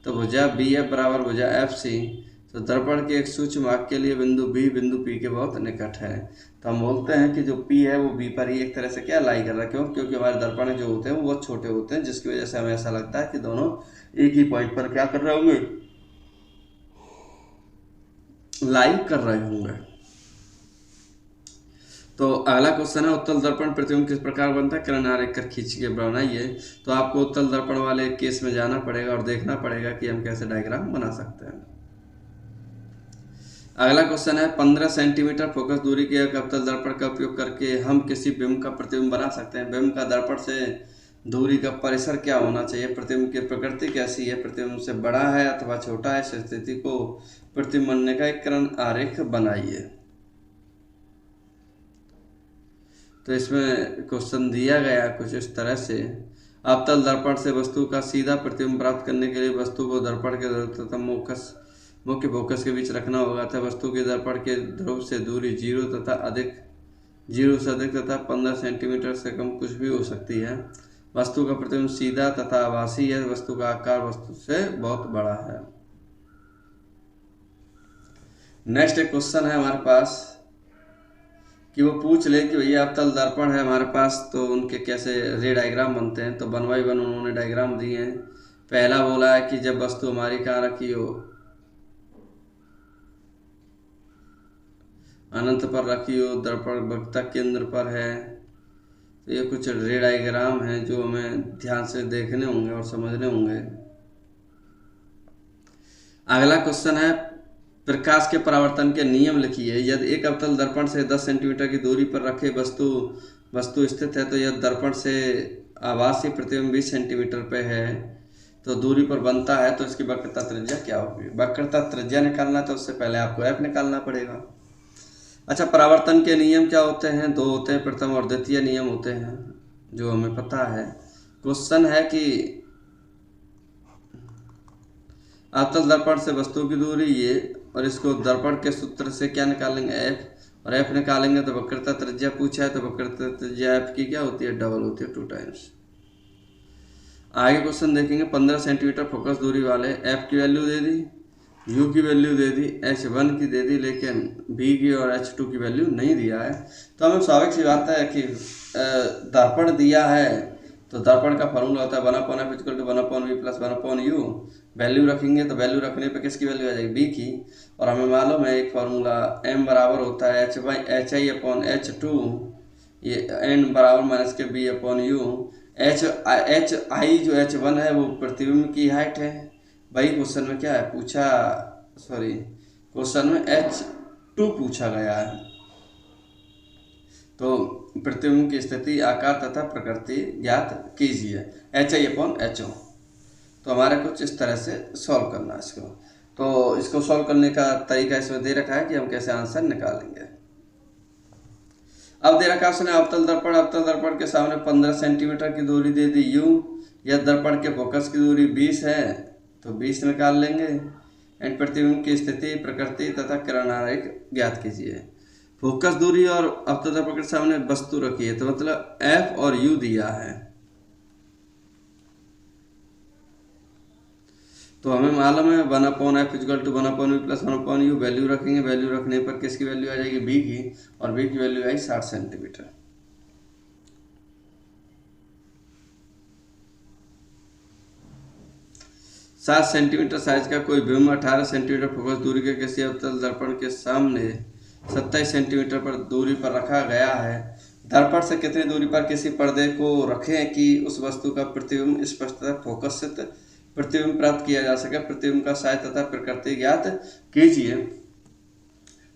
तो भुजा BF बराबर भुजा FC। तो दर्पण के एक सूक्ष्म भाग के लिए बिंदु B बिंदु P के बहुत निकट है। तो हम बोलते हैं कि जो P है वो B पर ही एक तरह से क्या लाई कर रहा है, क्यों? क्योंकि हमारे दर्पण जो होते हैं वो बहुत छोटे होते हैं, जिसकी वजह से हमें ऐसा लगता है कि दोनों एक ही पॉइंट पर क्या कर रहे होंगे, लाई कर रहे होंगे। तो अगला क्वेश्चन है, उत्तल दर्पण प्रतिबिंब किस प्रकार बनता है, किरण आरेख कर खींच के बनाइए। तो आपको उत्तल दर्पण वाले केस में जाना पड़ेगा और देखना पड़ेगा कि हम कैसे डायग्राम बना सकते हैं। अगला क्वेश्चन है, 15 सेंटीमीटर फोकस दूरी के एक अवतल दर्पण का उपयोग करके हम किसी बिंब का प्रतिबिंब बना सकते हैं। बिंब का दर्पण से दूरी का परिसर क्या होना चाहिए, प्रतिबिंब की प्रकृति कैसी है, प्रतिबिंब से बड़ा है अथवा छोटा है, इस स्थिति को प्रतिबिंब बनने का एक किरण आरेख बनाइए। तो इसमें क्वेश्चन दिया गया कुछ इस तरह से, अवतल दर्पण से वस्तु का सीधा प्रतिबिंब प्राप्त करने के लिए वस्तु को दर्पण के ध्रुव तथा मुख्य फोकस के बीच रखना होगा तथा वस्तु के दर्पण के ध्रुव से दूरी 0 से अधिक तथा 15 सेंटीमीटर से कम कुछ भी हो सकती है। वस्तु का प्रतिबिंब सीधा तथा आभासी है, वस्तु का आकार वस्तु से बहुत बड़ा है। नेक्स्ट एक क्वेश्चन है हमारे पास कि वो पूछ ले कि भैया अवतल दर्पण है हमारे पास, तो उनके कैसे रे डायग्राम बनते हैं। तो 1 बाय 1 उन्होंने डायग्राम दिए हैं। पहला बोला है कि जब वस्तु हमारी कहाँ रखी हो, अनंत पर रखी हो, दर्पण वक्ता केंद्र पर है। तो ये कुछ रे डायग्राम हैं जो हमें ध्यान से देखने होंगे और समझने होंगे। अगला क्वेश्चन है, प्रकाश के परावर्तन के नियम लिखिए। यदि एक अवतल दर्पण से 10 सेंटीमीटर की दूरी पर रखे वस्तु स्थित है तो यह दर्पण से आभासी प्रतिबिंब 20 सेंटीमीटर पे है तो दूरी पर बनता है, तो इसकी वक्रता त्रिज्या क्या होगी। वक्रता त्रिज्या निकालना तो उससे पहले आपको एफ निकालना पड़ेगा। अच्छा, परावर्तन के नियम क्या होते हैं, 2 होते हैं, प्रथम और द्वितीय नियम होते हैं जो हमें पता है। क्वेश्चन है कि अवतल दर्पण से वस्तु की दूरी ये, और इसको दर्पण के सूत्र से क्या निकालेंगे, एफ, और एफ निकालेंगे तो वक्रता त्रिज्या पूछा है, तो वक्रता त्रिज्या एफ की क्या होती है, डबल होती है, 2 टाइम्स। आगे क्वेश्चन देखेंगे, 15 सेंटीमीटर फोकस दूरी वाले एफ की वैल्यू दे दी, यू की वैल्यू दे दी, H1 की दे दी, लेकिन B की और H2 की वैल्यू नहीं दिया है। तो हमें स्वाभाविक सी बात है कि दर्पण दिया है तो दर्पण का फॉर्मूला होता है 1/f = 1/v + 1/u। वैल्यू रखेंगे तो वैल्यू रखने पे किसकी वैल्यू आ जाएगी, B की। और हमें मालूम है एक फार्मूला m बराबर होता है HI/H2, ये n बराबर -b/u। HI जो H1 है वो प्रतिबिंब की हाइट है। भाई क्वेश्चन में क्या है पूछा, क्वेश्चन में H2 पूछा गया है। तो प्रतिबिंब की स्थिति, आकार तथा प्रकृति ज्ञात कीजिए, HI/HO। तो हमारे कुछ इस तरह से सॉल्व करना है इसको। तो इसको सॉल्व करने का तरीका इसमें दे रखा है कि हम कैसे आंसर निकालेंगे। अब दे रखा है उसने अवतल दर्पण के सामने 15 सेंटीमीटर की दूरी दे दी U, यह दर्पण के फोकस की दूरी 20 है तो 20 निकाल लेंगे। एंड प्रतिबिंब की स्थिति, प्रकृति तथा किरण आरेख ज्ञात कीजिए। फोकस दूरी और अवतल दर्पण के सामने वस्तु रखी है, तो मतलब F और U दिया है। तो हमें मालूम है 1/f = 1/v + 1/u। वैल्यू रखेंगे, वैल्यू रखने पर किसकी वैल्यू आ जाएगी, B की, और B की वैल्यू आई 60 सेंटीमीटर। सात सेंटीमीटर साइज का कोई बिंब 18 सेंटीमीटर फोकस दूरी के किसी अवतल दर्पण के सामने 27 सेंटीमीटर पर दूरी पर रखा गया है। दर्पण से कितनी दूरी पर किसी पर्दे को रखें कि उस वस्तु का प्रतिबिंब स्पष्टता फोकस से प्रतिबिंब प्राप्त किया जा सके। प्रतिबिंब का साइज तथा प्रकृति ज्ञात कीजिए।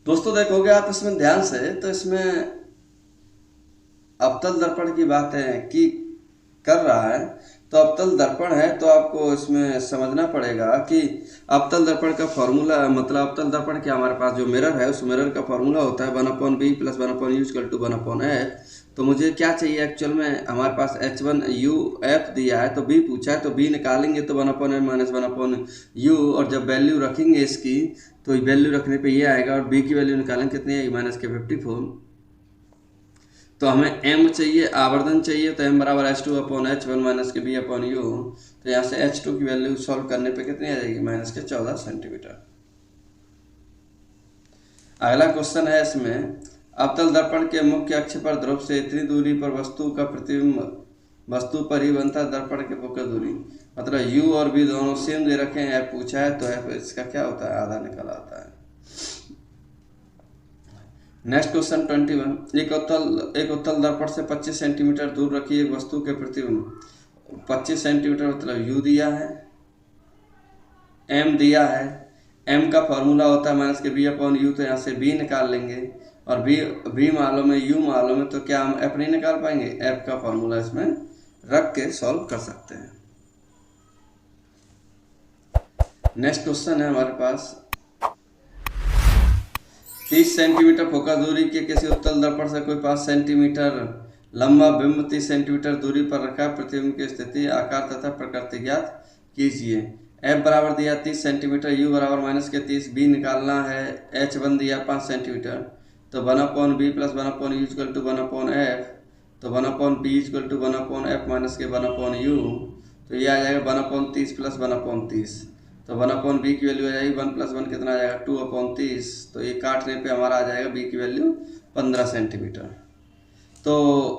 दोस्तों देखोगे आप इसमें ध्यान से, तो इसमें अवतल दर्पण की बातें की कर रहा है। तो अवतल दर्पण है तो आपको इसमें समझना पड़ेगा कि अवतल दर्पण का फॉर्मूला, मतलब अवतल दर्पण के हमारे पास जो मिरर है उस मिरर का फॉर्मूला होता है 1/b + 1/u = 1/f। तो मुझे क्या चाहिए एक्चुअल में, हमारे पास H1U F दिया है तो B पूछा है, तो B निकालेंगे तो 1/f - 1/u, और जब वैल्यू रखेंगे इसकी तो वैल्यू रखने पे ये आएगा, और B की वैल्यू निकालेंगे कितनी आएगी, -54। तो हमें m चाहिए, आवर्धन चाहिए, तो m = H2/H1 - b/u। तो यहाँ से H2 की वैल्यू सॉल्व करने पे कितनी आ जाएगी, -14 सेंटीमीटर। अगला क्वेश्चन है इसमें, अवतल दर्पण के मुख्य अक्ष पर ध्रुव से इतनी दूरी पर वस्तु का प्रतिबिंब वस्तु पर ही बनता है। दर्पण के फोकस दूरी, मतलब U और B दोनों सेम दे रखे हैं, F पूछा है तो F इसका क्या होता है, आधा निकल आता है। Next question 21। एक उत्तल दर्पण से 25 सेंटीमीटर दूर रखी एक वस्तु के प्रतिबिंब 25 सेंटीमीटर मतलब u दिया है, m दिया है। m का फॉर्मूला होता है माइनस के b अपॉन यू, तो यहाँ से b निकाल लेंगे और b मालूम है, u मालूम है, तो क्या हम f नहीं निकाल पाएंगे? f का फॉर्मूला इसमें रख के सॉल्व कर सकते हैं। नेक्स्ट क्वेश्चन है हमारे पास 30 सेंटीमीटर फोकस दूरी के किसी उत्तल दर्पण से कोई 5 सेंटीमीटर लंबा बिंब 30 सेंटीमीटर दूरी पर रखा, प्रतिबिंब की स्थिति, आकार तथा प्रकृति ज्ञात कीजिए। f बराबर दिया 30 सेंटीमीटर, u बराबर माइनस के 30, b निकालना है, h1 दिया 5 सेंटीमीटर, तो 1/b plus 1/u equal to 1/f, तो 1/b equal to 1/f minus के 1/u, तो ये आ जाएगा 1/30 प्लस 1/30, तो 1/b की वैल्यू आ जाएगी 1 प्लस 1 कितना आ जाएगा 2/30, तो ये काटने पे हमारा आ जाएगा b की वैल्यू 15 सेंटीमीटर। तो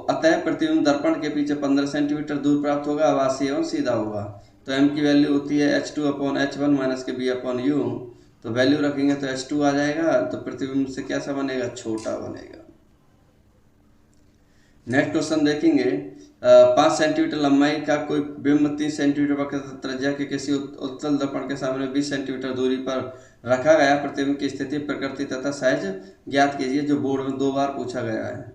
अतः प्रतिबिंब दर्पण के पीछे 15 सेंटीमीटर दूर प्राप्त होगा, आभासी एवं सीधा होगा। तो m की वैल्यू होती है h2/h1 माइनस के b/u, तो वैल्यू रखेंगे तो h2 आ जाएगा, तो प्रतिबिंब से कैसा बनेगा? छोटा बनेगा। नेक्स्ट क्वेश्चन देखेंगे 5 सेंटीमीटर लंबाई का कोई बिंब 30 सेंटीमीटर वक्र त्रिज्या के किसी उत्तल दर्पण के सामने 20 सेंटीमीटर दूरी पर रखा गया, प्रतिबिंब की स्थिति, प्रकृति तथा साइज ज्ञात कीजिए, जो बोर्ड में 2 बार पूछा गया है।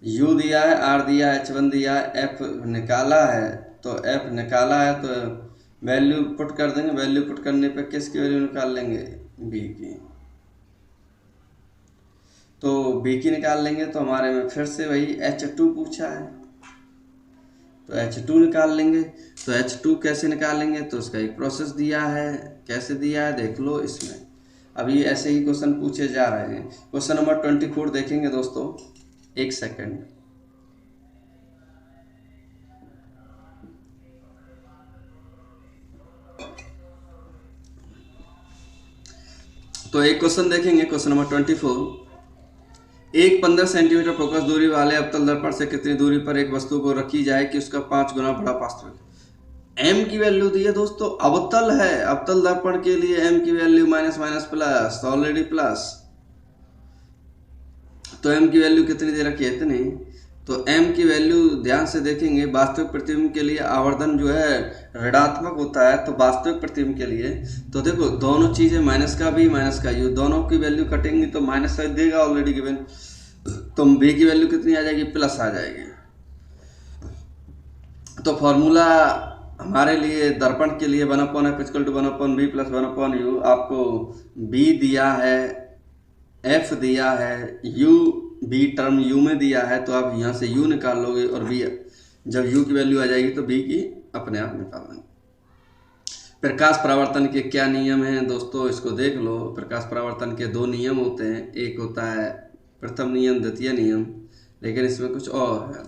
u दिया है, r दिया है, h1 दिया है, f निकाला है, तो f निकाला है तो वैल्यू पुट कर देंगे, वैल्यू पुट करने पे किसकी वैल्यू निकाल लेंगे? b की, तो b की निकाल लेंगे, तो हमारे में फिर से वही h2 पूछा है, तो h2 निकाल लेंगे। तो h2 कैसे निकालेंगे? तो उसका एक प्रोसेस दिया है, कैसे दिया है देख लो इसमें। अभी ऐसे ही क्वेश्चन पूछे जा रहे हैं। क्वेश्चन नंबर 24 देखेंगे दोस्तों, एक सेकंड। तो एक क्वेश्चन देखेंगे, क्वेश्चन नंबर 24। एक 15 सेंटीमीटर फोकस दूरी वाले अवतल दर्पण से कितनी दूरी पर एक वस्तु को रखी जाए कि उसका 5 गुना बड़ा वास्तविक। m की वैल्यू दी है दोस्तों, अवतल है, अवतल दर्पण के लिए m की value minus minus plus, already plus, तो m की वैल्यू कितनी दे रखी है? इतनी। तो m की वैल्यू ध्यान से देखेंगे, वास्तविक प्रतिबिंब के लिए आवर्धन जो है ऋणात्मक होता है, तो वास्तविक प्रतिबिंब के लिए तो देखो दोनों चीजें, माइनस का भी माइनस का u, दोनों की वैल्यू कटेंगी तो माइनस साइन देगा ऑलरेडी गिवन, तो b की वैल्यू कितनी आ जाएगी? प्लस आ जाएगी। तो फॉर्मूला हमारे लिए दर्पण के लिए 1/f equal to 1/b plus 1/u, आपको b दिया है, f दिया है, u b टर्म u में दिया है, तो आप यहाँ से u निकाल लोगे और b जब u की वैल्यू आ जाएगी तो b की अपने आप निकाल लेंगे। प्रकाश परावर्तन के क्या नियम हैं दोस्तों? इसको देख लो। प्रकाश परावर्तन के 2 नियम होते हैं, एक होता है प्रथम नियम, द्वितीय नियम, लेकिन इसमें कुछ और है।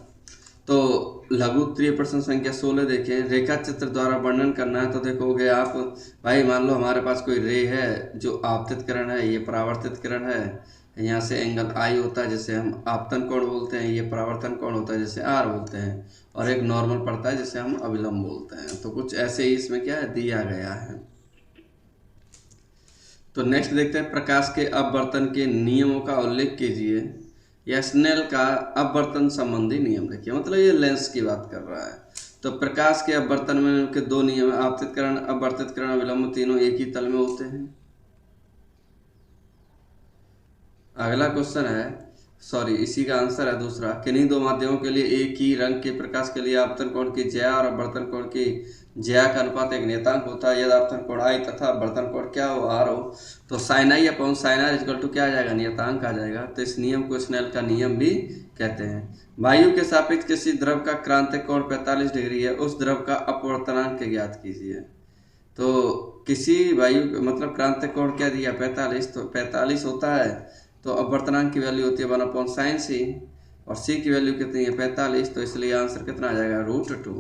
तो लघु उत्तरीय प्रश्न संख्या 16 देखें, रेखा चित्र द्वारा वर्णन करना है। तो देखोगे आप, भाई मान लो हमारे पास कोई रे है जो आपतित किरण है, ये परावर्तित किरण है, यहाँ से एंगल आई होता है जिसे हम आपतन कोण बोलते हैं, ये परावर्तन कोण होता है जिसे आर बोलते हैं, और एक नॉर्मल पड़ता है जिसे हम अभिलंब बोलते हैं। तो कुछ ऐसे ही इसमें क्या है दिया गया है। तो नेक्स्ट देखते हैं, प्रकाश के अपवर्तन के नियमों का उल्लेख कीजिए। या स्नेल का अपवर्तन संबंधी नियम देखिए, मतलब ये लेंस की बात कर रहा है। तो प्रकाश के अपवर्तन में उनके 2 नियम है, आपतित किरण, अपवर्तित किरण, अभिलंब, तीनों एक ही तल में होते हैं। अगला क्वेश्चन है, सॉरी इसी का आंसर है दूसरा, किन्हीं 2 माध्यमों के लिए एक ही रंग के प्रकाश के लिए आपतन कोण की ज्या और अपवर्तन कोण की ज्या का अनुपात एक नियतांक होता है। यदि आपतन कोण आई तथा अपवर्तन कोण क्या हो, आर हो, तो sine I upon sine R equal to क्या आ जाएगा? नियतांक आ जाएगा। तो इस नियम को स्नेल का नियम भी कहते हैं। वायु के सापेक्ष किसी द्रव का क्रांतिक कोण 45 डिग्री है, उस द्रव का अपवर्तनांक ज्ञात कीजिए। तो किसी वायु मतलब क्रांतिक कोण क्या दिया? 45, तो 45 होता है, तो अपवर्तनांक की वैल्यू होती है 1 sin c, और c की वैल्यू कितनी है? 45, तो इसलिए आंसर कितना आ जाएगा? √2,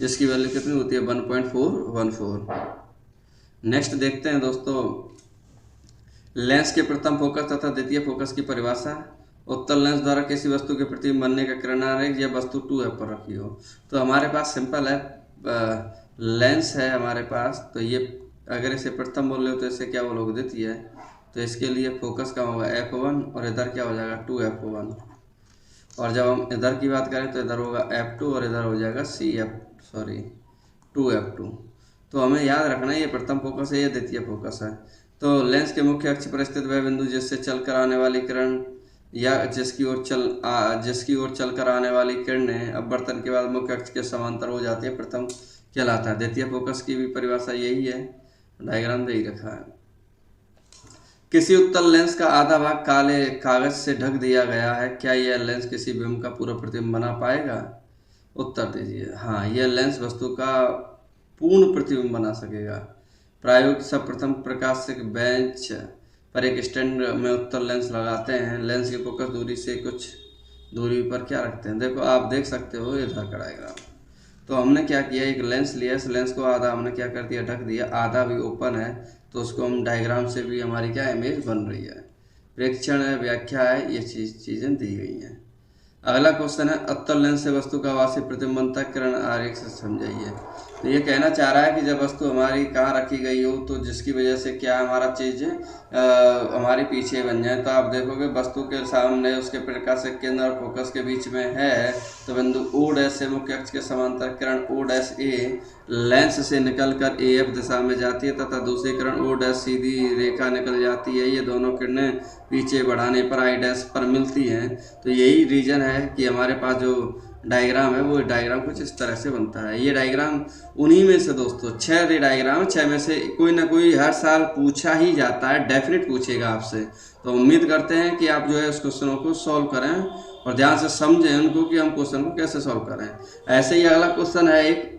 जिसकी वैल्यू कितनी होती है? 1.414। नेक्स्ट देखते हैं दोस्तों, लेंस के प्रथम फोकस तथा द्वितीय फोकस की परिभाषा। उत्तल लेंस द्वारा किसी वस्तु के प्रतिबिंब बनने का किरणारेख या वस्तु 2f पर रखी हो। तो हमारे पास सिंपल है, लेंस है हमारे पास, तो ये अगर इसे प्रथम बोल रहे हो तो इसे क्या बोलोगे? द्वितीय। तो इसके लिए फोकस का होगा f1 और इधर क्या हो जाएगा 2f1। और जब हम इधर की बात करें तो इधर होगा f2 और इधर हो जाएगा 2f2। तो हमें याद रखना है ये प्रथम फोकस है, ये द्वितीय फोकस है। तो लेंस के मुख्य अक्ष पर स्थित वह बिंदु जिससे चलकर आने वाली किरण या जिसकी ओर चलकर आने वाली किरणें अपवर्तन के बाद मुख्य अक्ष के समांतर हो जाती है, प्रथम कहलाता है। द्वितीय फोकस की भी परिभाषा यही है, डायग्राम दे ही रखा है। किसी उत्तल लेंस का आधा भाग काले कागज से ढक दिया गया है, क्या यह लेंस किसी बिंब का पूरा प्रतिबिंब बना पाएगा? उत्तर दीजिए। हाँ, यह लेंस वस्तु का पूर्ण प्रतिबिंब बना सकेगा। प्रायोगिक सर्वप्रथम प्रकाश से बेंच पर एक स्टैंड में उत्तल लेंस लगाते हैं। लेंस की फोकस दूरी से कुछ दूरी पर क्या रखते हैं, देखो आप देख सकते हो इधर का डायग्राम। तो हमने क्या किया, एक लेंस लिया, इस लेंस को आधा हमने क्या कर दिया, ढक दिया, आधा भी ओपन है, तो उसको हम डायग्राम से भी हमारी क्या इमेज बन रही है। प्रेक्षण है, व्याख्या है, ये चीज़ें दी गई हैं। अगला क्वेश्चन है, उत्तल लेंस से वस्तु का आभासी प्रतिबिंब बनता किरण आरेख से समझाइए। तो ये कहना चाह रहा है कि जब वस्तु हमारी कहाँ रखी गई हो तो जिसकी वजह से क्या हमारा चीज़ हमारी पीछे बन जाए। तो आप देखोगे वस्तु के सामने उसके प्रकाश केंद्र और फोकस के बीच में है, तो बिंदु O' से मुख्य अक्ष के समांतर किरण O' लेंस से निकलकर AF दिशा में जाती है तथा दूसरी किरण O' सीधी रेखा निकल जाती है। ये दोनों किरणें पीछे बढ़ाने पर I' पर मिलती हैं। तो यही रीजन है कि हमारे पास जो डायग्राम है वो डायग्राम कुछ इस तरह से बनता है। ये डायग्राम उन्हीं में से दोस्तों 6 डायग्राम, 6 में से कोई ना कोई हर साल पूछा ही जाता है, डेफिनेट पूछेगा आपसे। तो उम्मीद करते हैं कि आप जो है उस क्वेश्चनों को सॉल्व करें और ध्यान से समझें उनको कि हम क्वेश्चन को कैसे सॉल्व करें। ऐसे ही अगला क्वेश्चन है, एक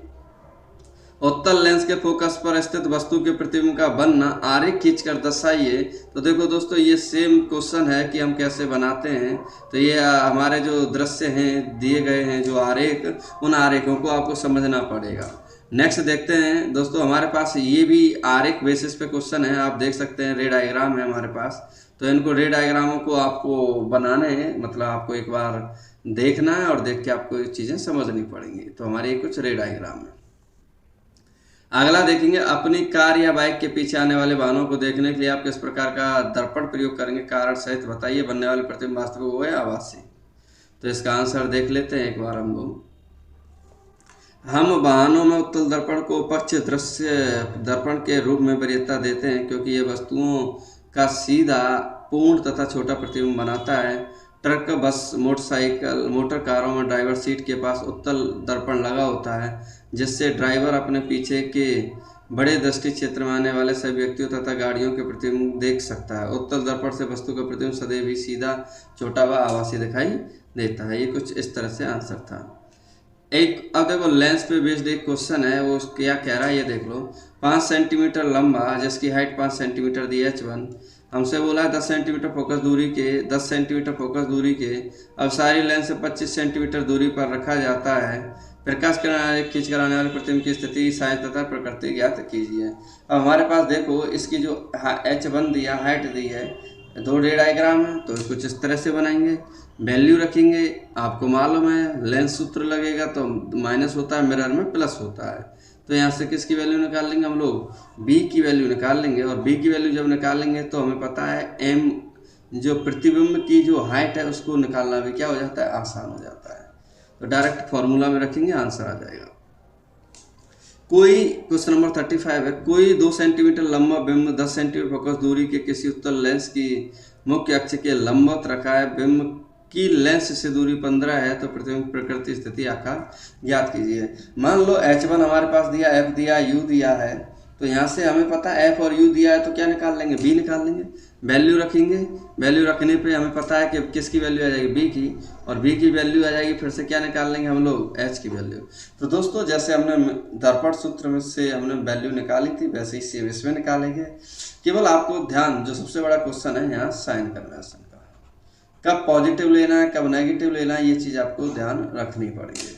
उत्तल लेंस के फोकस पर स्थित वस्तु के प्रतिबिंब का बनना आरेख खींचकर दर्शाइए। तो देखो दोस्तों ये सेम क्वेश्चन है कि हम कैसे बनाते हैं। तो ये हमारे जो दृश्य हैं दिए गए हैं, जो आरेख, उन आरेखों को आपको समझना पड़ेगा। नेक्स्ट देखते हैं दोस्तों, हमारे पास ये भी आरेख बेसिस पे क्वेश्चन है, आप देख सकते हैं रे डायग्राम है हमारे पास। तो इनको रे डायग्रामों को आपको बनाने हैं, मतलब आपको एक बार देखना है और देख के आपको ये चीज़ें समझनी पड़ेंगी। तो हमारे ये कुछ रे डायग्राम है। अगला देखेंगे, अपनी कार या बाइक के पीछे आने वाले वाहनों को देखने के लिए आप किस प्रकार का दर्पण प्रयोग करेंगे, कारण सहित बताइए। बनने वाले प्रतिबिंब वास्तविक हो या आभासी। तो इसका आंसर देख लेते हैं एक बार हम लोग। हम वाहनों में उत्तल दर्पण को पक्ष दृश्य दर्पण के रूप में वरीयता देते हैं क्योंकि ये वस्तुओं का सीधा, पूर्ण तथा छोटा प्रतिबिंब बनाता है। ट्रक, बस, मोटरसाइकिल, मोटर कारों में ड्राइवर सीट के पास उत्तल दर्पण लगा होता है जिससे ड्राइवर अपने पीछे के बड़े दृष्टि क्षेत्र में आने वाले सभी व्यक्तियों तथा गाड़ियों के प्रतिबिंब देख सकता है। उत्तल दर्पण से वस्तु का प्रतिबिंब सदैव ही सीधा, छोटा व आभासी दिखाई देता है। ये कुछ इस तरह से आंसर था। एक अब देखो लेंस पे बेस्ड एक क्वेश्चन है, वो क्या कह रहा है ये देख लो। 5 सेंटीमीटर लंबा जिसकी हाइट 5 सेंटीमीटर दी H1, हमसे बोला है 10 सेंटीमीटर फोकस दूरी के 10 सेंटीमीटर फोकस दूरी के अब सारी लेंस से 25 सेंटीमीटर दूरी पर रखा जाता है। प्रकाश किरण खींच कर आने वाले प्रतिबिंब की स्थिति, साइज तथा प्रकृति ज्ञात कीजिए। अब हमारे पास देखो इसकी जो H1 दिया, हाइट दी है, 2 डायग्राम है, तो कुछ इस तरह से बनाएंगे। वैल्यू रखेंगे, आपको मालूम है लेंस सूत्र लगेगा तो माइनस होता है, मिरर में प्लस होता है। तो यहाँ से किसकी वैल्यू निकाल लेंगे हम लोग, बी की वैल्यू निकाल लेंगे। और बी की वैल्यू जब निकालेंगे तो हमें पता है एम जो प्रतिबिंब की जो हाइट है उसको निकालना भी क्या हो जाता है, आसान हो जाता है। तो डायरेक्ट फॉर्मूला में रखेंगे, आंसर आ जाएगा। कोई क्वेश्चन नंबर 35 है, कोई 2 सेंटीमीटर लंबा बिंब 10 सेंटीमीटर फोकस दूरी के किसी उत्तल लेंस की मुख्य अक्ष के लंबवत रखा है। बिंब की लेंस से दूरी 15 है तो प्रतिबिंब प्रकृति, स्थिति, आकार ज्ञात कीजिए। मान लो H1 हमारे पास दिया, F दिया, U दिया है, तो यहाँ से हमें पता है F और U दिया है, तो क्या निकाल लेंगे, B निकाल लेंगे। वैल्यू रखेंगे, वैल्यू रखने पे हमें पता है कि किसकी वैल्यू आ जाएगी, B की, और B की वैल्यू आ जाएगी, फिर से क्या निकाल लेंगे हम लोग, H की वैल्यू। तो दोस्तों जैसे हमने दर्पण सूत्र में से हमने वैल्यू निकाली थी वैसे ही सेम इसमें निकालेंगे। केवल आपको ध्यान, जो सबसे बड़ा क्वेश्चन है यहाँ साइन कन्वेंशन का, कब पॉजिटिव लेना है कब नेगेटिव लेना है, ये चीज आपको ध्यान रखनी पड़ेगी।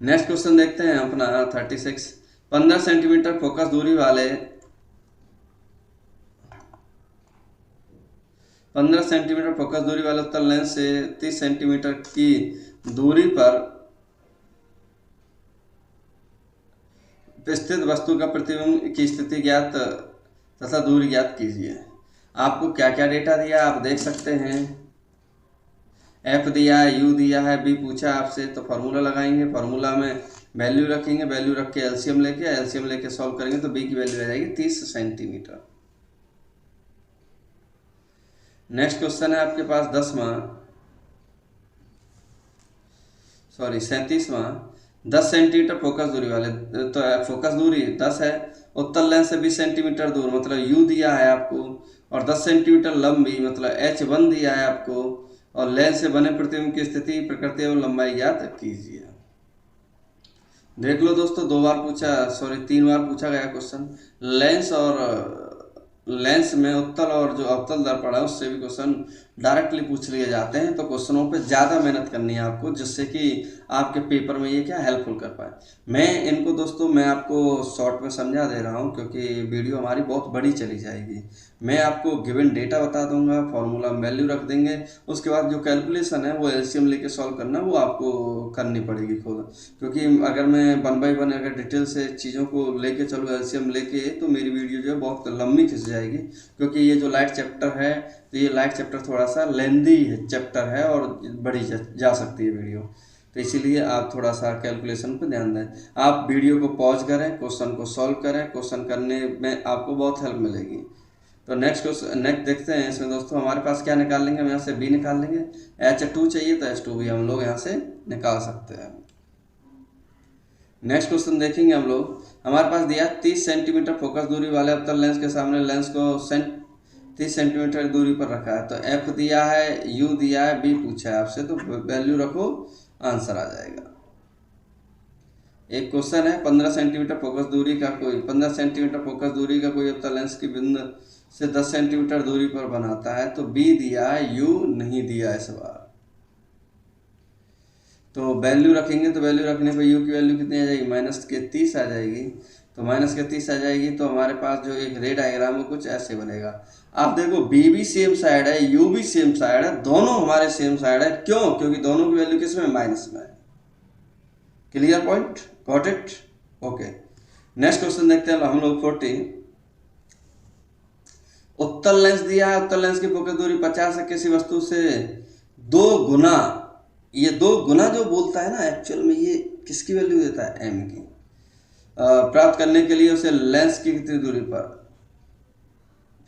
नेक्स्ट क्वेश्चन देखते हैं अपना 36। 15 सेंटीमीटर फोकस दूरी वाले 15 सेंटीमीटर फोकस दूरी वाले उत्तल लेंस से 30 सेंटीमीटर की दूरी पर स्थित वस्तु का प्रतिबिंब की स्थिति ज्ञात तथा दूरी ज्ञात कीजिए। आपको क्या क्या डेटा दिया आप देख सकते हैं। एफ दिया है, यू दिया है, बी पूछा आपसे तो फार्मूला लगाएंगे, फार्मूला में वैल्यू रखेंगे, वैल्यू रख के एलसीएम लेके सॉल्व करेंगे तो बी की वैल्यू आ जाएगी 30 सेंटीमीटर। नेक्स्ट क्वेश्चन है आपके पास 37वां। 10 सेंटीमीटर फोकस दूरी वाले, तो फोकस दूरी 10 है, उत्तल लेंस से 20 सेंटीमीटर दूर मतलब यू दिया है आपको, और 10 सेंटीमीटर लंबी मतलब H1 दिया है आपको, और लेंस से बने प्रतिबिंब की स्थिति, प्रकृति एवं लंबाई ज्ञात कीजिए। देख लो दोस्तों, 3 बार पूछा गया क्वेश्चन। लेंस में उत्तल और जो अवतल दर्पण है उससे भी क्वेश्चन डायरेक्टली पूछ लिए जाते हैं, तो क्वेश्चनों पे ज़्यादा मेहनत करनी है आपको, जिससे कि आपके पेपर में ये क्या हेल्पफुल कर पाए। मैं आपको शॉर्ट में समझा दे रहा हूँ क्योंकि वीडियो हमारी बहुत बड़ी चली जाएगी। मैं आपको गिवन डेटा बता दूंगा, फॉर्मूला वैल्यू रख देंगे, उसके बाद जो कैलकुलेशन है वो एलसीएम लेके सॉल्व करना वो आपको करनी पड़ेगी खुद, क्योंकि अगर मैं 1 बाय 1 अगर डिटेल से चीज़ों को लेके चलूँ एलसीएम लेके तो मेरी वीडियो जो है बहुत लंबी खिंच जाएगी, क्योंकि ये जो लाइट चैप्टर है तो ये लाइट चैप्टर थोड़ा सा लेंदी चैप्टर है और बड़ी जा सकती है वीडियो, तो इसीलिए आप थोड़ा सा कैलकुलेशन पर ध्यान दें। आप वीडियो को पॉज करें, क्वेश्चन को सॉल्व करें, क्वेश्चन करने में आपको बहुत हेल्प मिलेगी। तो नेक्स्ट देखते हैं इसमें दोस्तों, हमारे पास क्या निकाल लेंगे हम यहाँ से, बी निकाल लेंगे। H2 चाहिए तो H2 भी हम लोग यहाँ से निकाल सकते हैं। नेक्स्ट क्वेश्चन देखेंगे हम लोग, हमारे पास दिया 30 सेंटीमीटर फोकस दूरी वाले अवतल लेंस के सामने लेंस को 30 सेंटीमीटर दूरी पर रखा है, तो एफ दिया है, यू दिया है, बी पूछा है आपसे, तो वैल्यू रखो, आंसर आ जाएगा। एक क्वेश्चन है 15 सेंटीमीटर फोकस दूरी का कोई अवतल लेंस की बिंदु से 10 सेंटीमीटर दूरी पर बनाता है, तो बी दिया है, यू नहीं दिया इस बार। तो वैल्यू रखेंगे, तो वैल्यू रखने पर यू की वैल्यू कितनी आ जाएगी, -30 आ जाएगी। तो -30 आ जाएगी तो हमारे पास जो एक रे डायग्राम है कुछ ऐसे बनेगा। आप देखो बी भी सेम साइड है, यू भी सेम साइड है, दोनों हमारे सेम साइड है। क्यों? क्योंकि दोनों की वैल्यू किस में, माइनस में है। Clear point, got it, okay. Next question देखते हैं हम लोग 40। उत्तल लेंस दिया है, उत्तल लेंस की फोकस दूरी 50 है, किसी वस्तु से 2 गुना, ये 2 गुना जो बोलता है ना, एक्चुअल में ये किसकी वैल्यू देता है, एम की। प्राप्त करने के लिए उसे लेंस की कितनी दूरी पर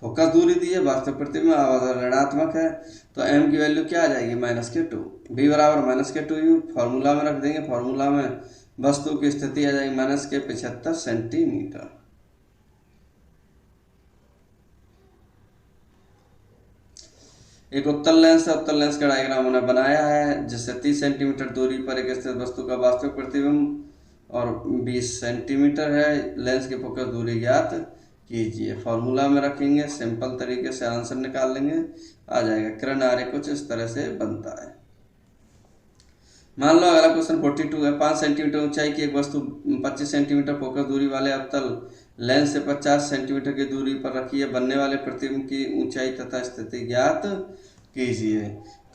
फोकस दूरी दी है, वास्तविक प्रतिबिंब ऋणात्मक है, तो एम की वैल्यू क्या आ जाएगी, -2। बी बराबर -2u, फॉर्मूला में रख देंगे, फॉर्मूला में वस्तु की स्थिति आ जाएगी -75 सेंटीमीटर। एक उत्तल लेंस है, उत्तल लेंस का डायग्राम उन्होंने बनाया है, जिससे 30 सेंटीमीटर दूरी पर एक स्थित वस्तु का वास्तविक प्रतिबिंब और 20 सेंटीमीटर है, लेंस की फोकस दूरी ज्ञात कीजिए। फॉर्मूला में रखेंगे, सिंपल तरीके से आंसर निकाल लेंगे, आ जाएगा। किरण आरेख कुछ इस तरह से बनता है। मान लो अगला क्वेश्चन 42 है। 5 सेंटीमीटर ऊंचाई की एक वस्तु 25 सेंटीमीटर फोकस दूरी वाले अवतल लेंस से 50 सेंटीमीटर की दूरी पर रखी है, बनने वाले प्रतिबिंब की ऊंचाई तथा स्थिति ज्ञात कीजिए।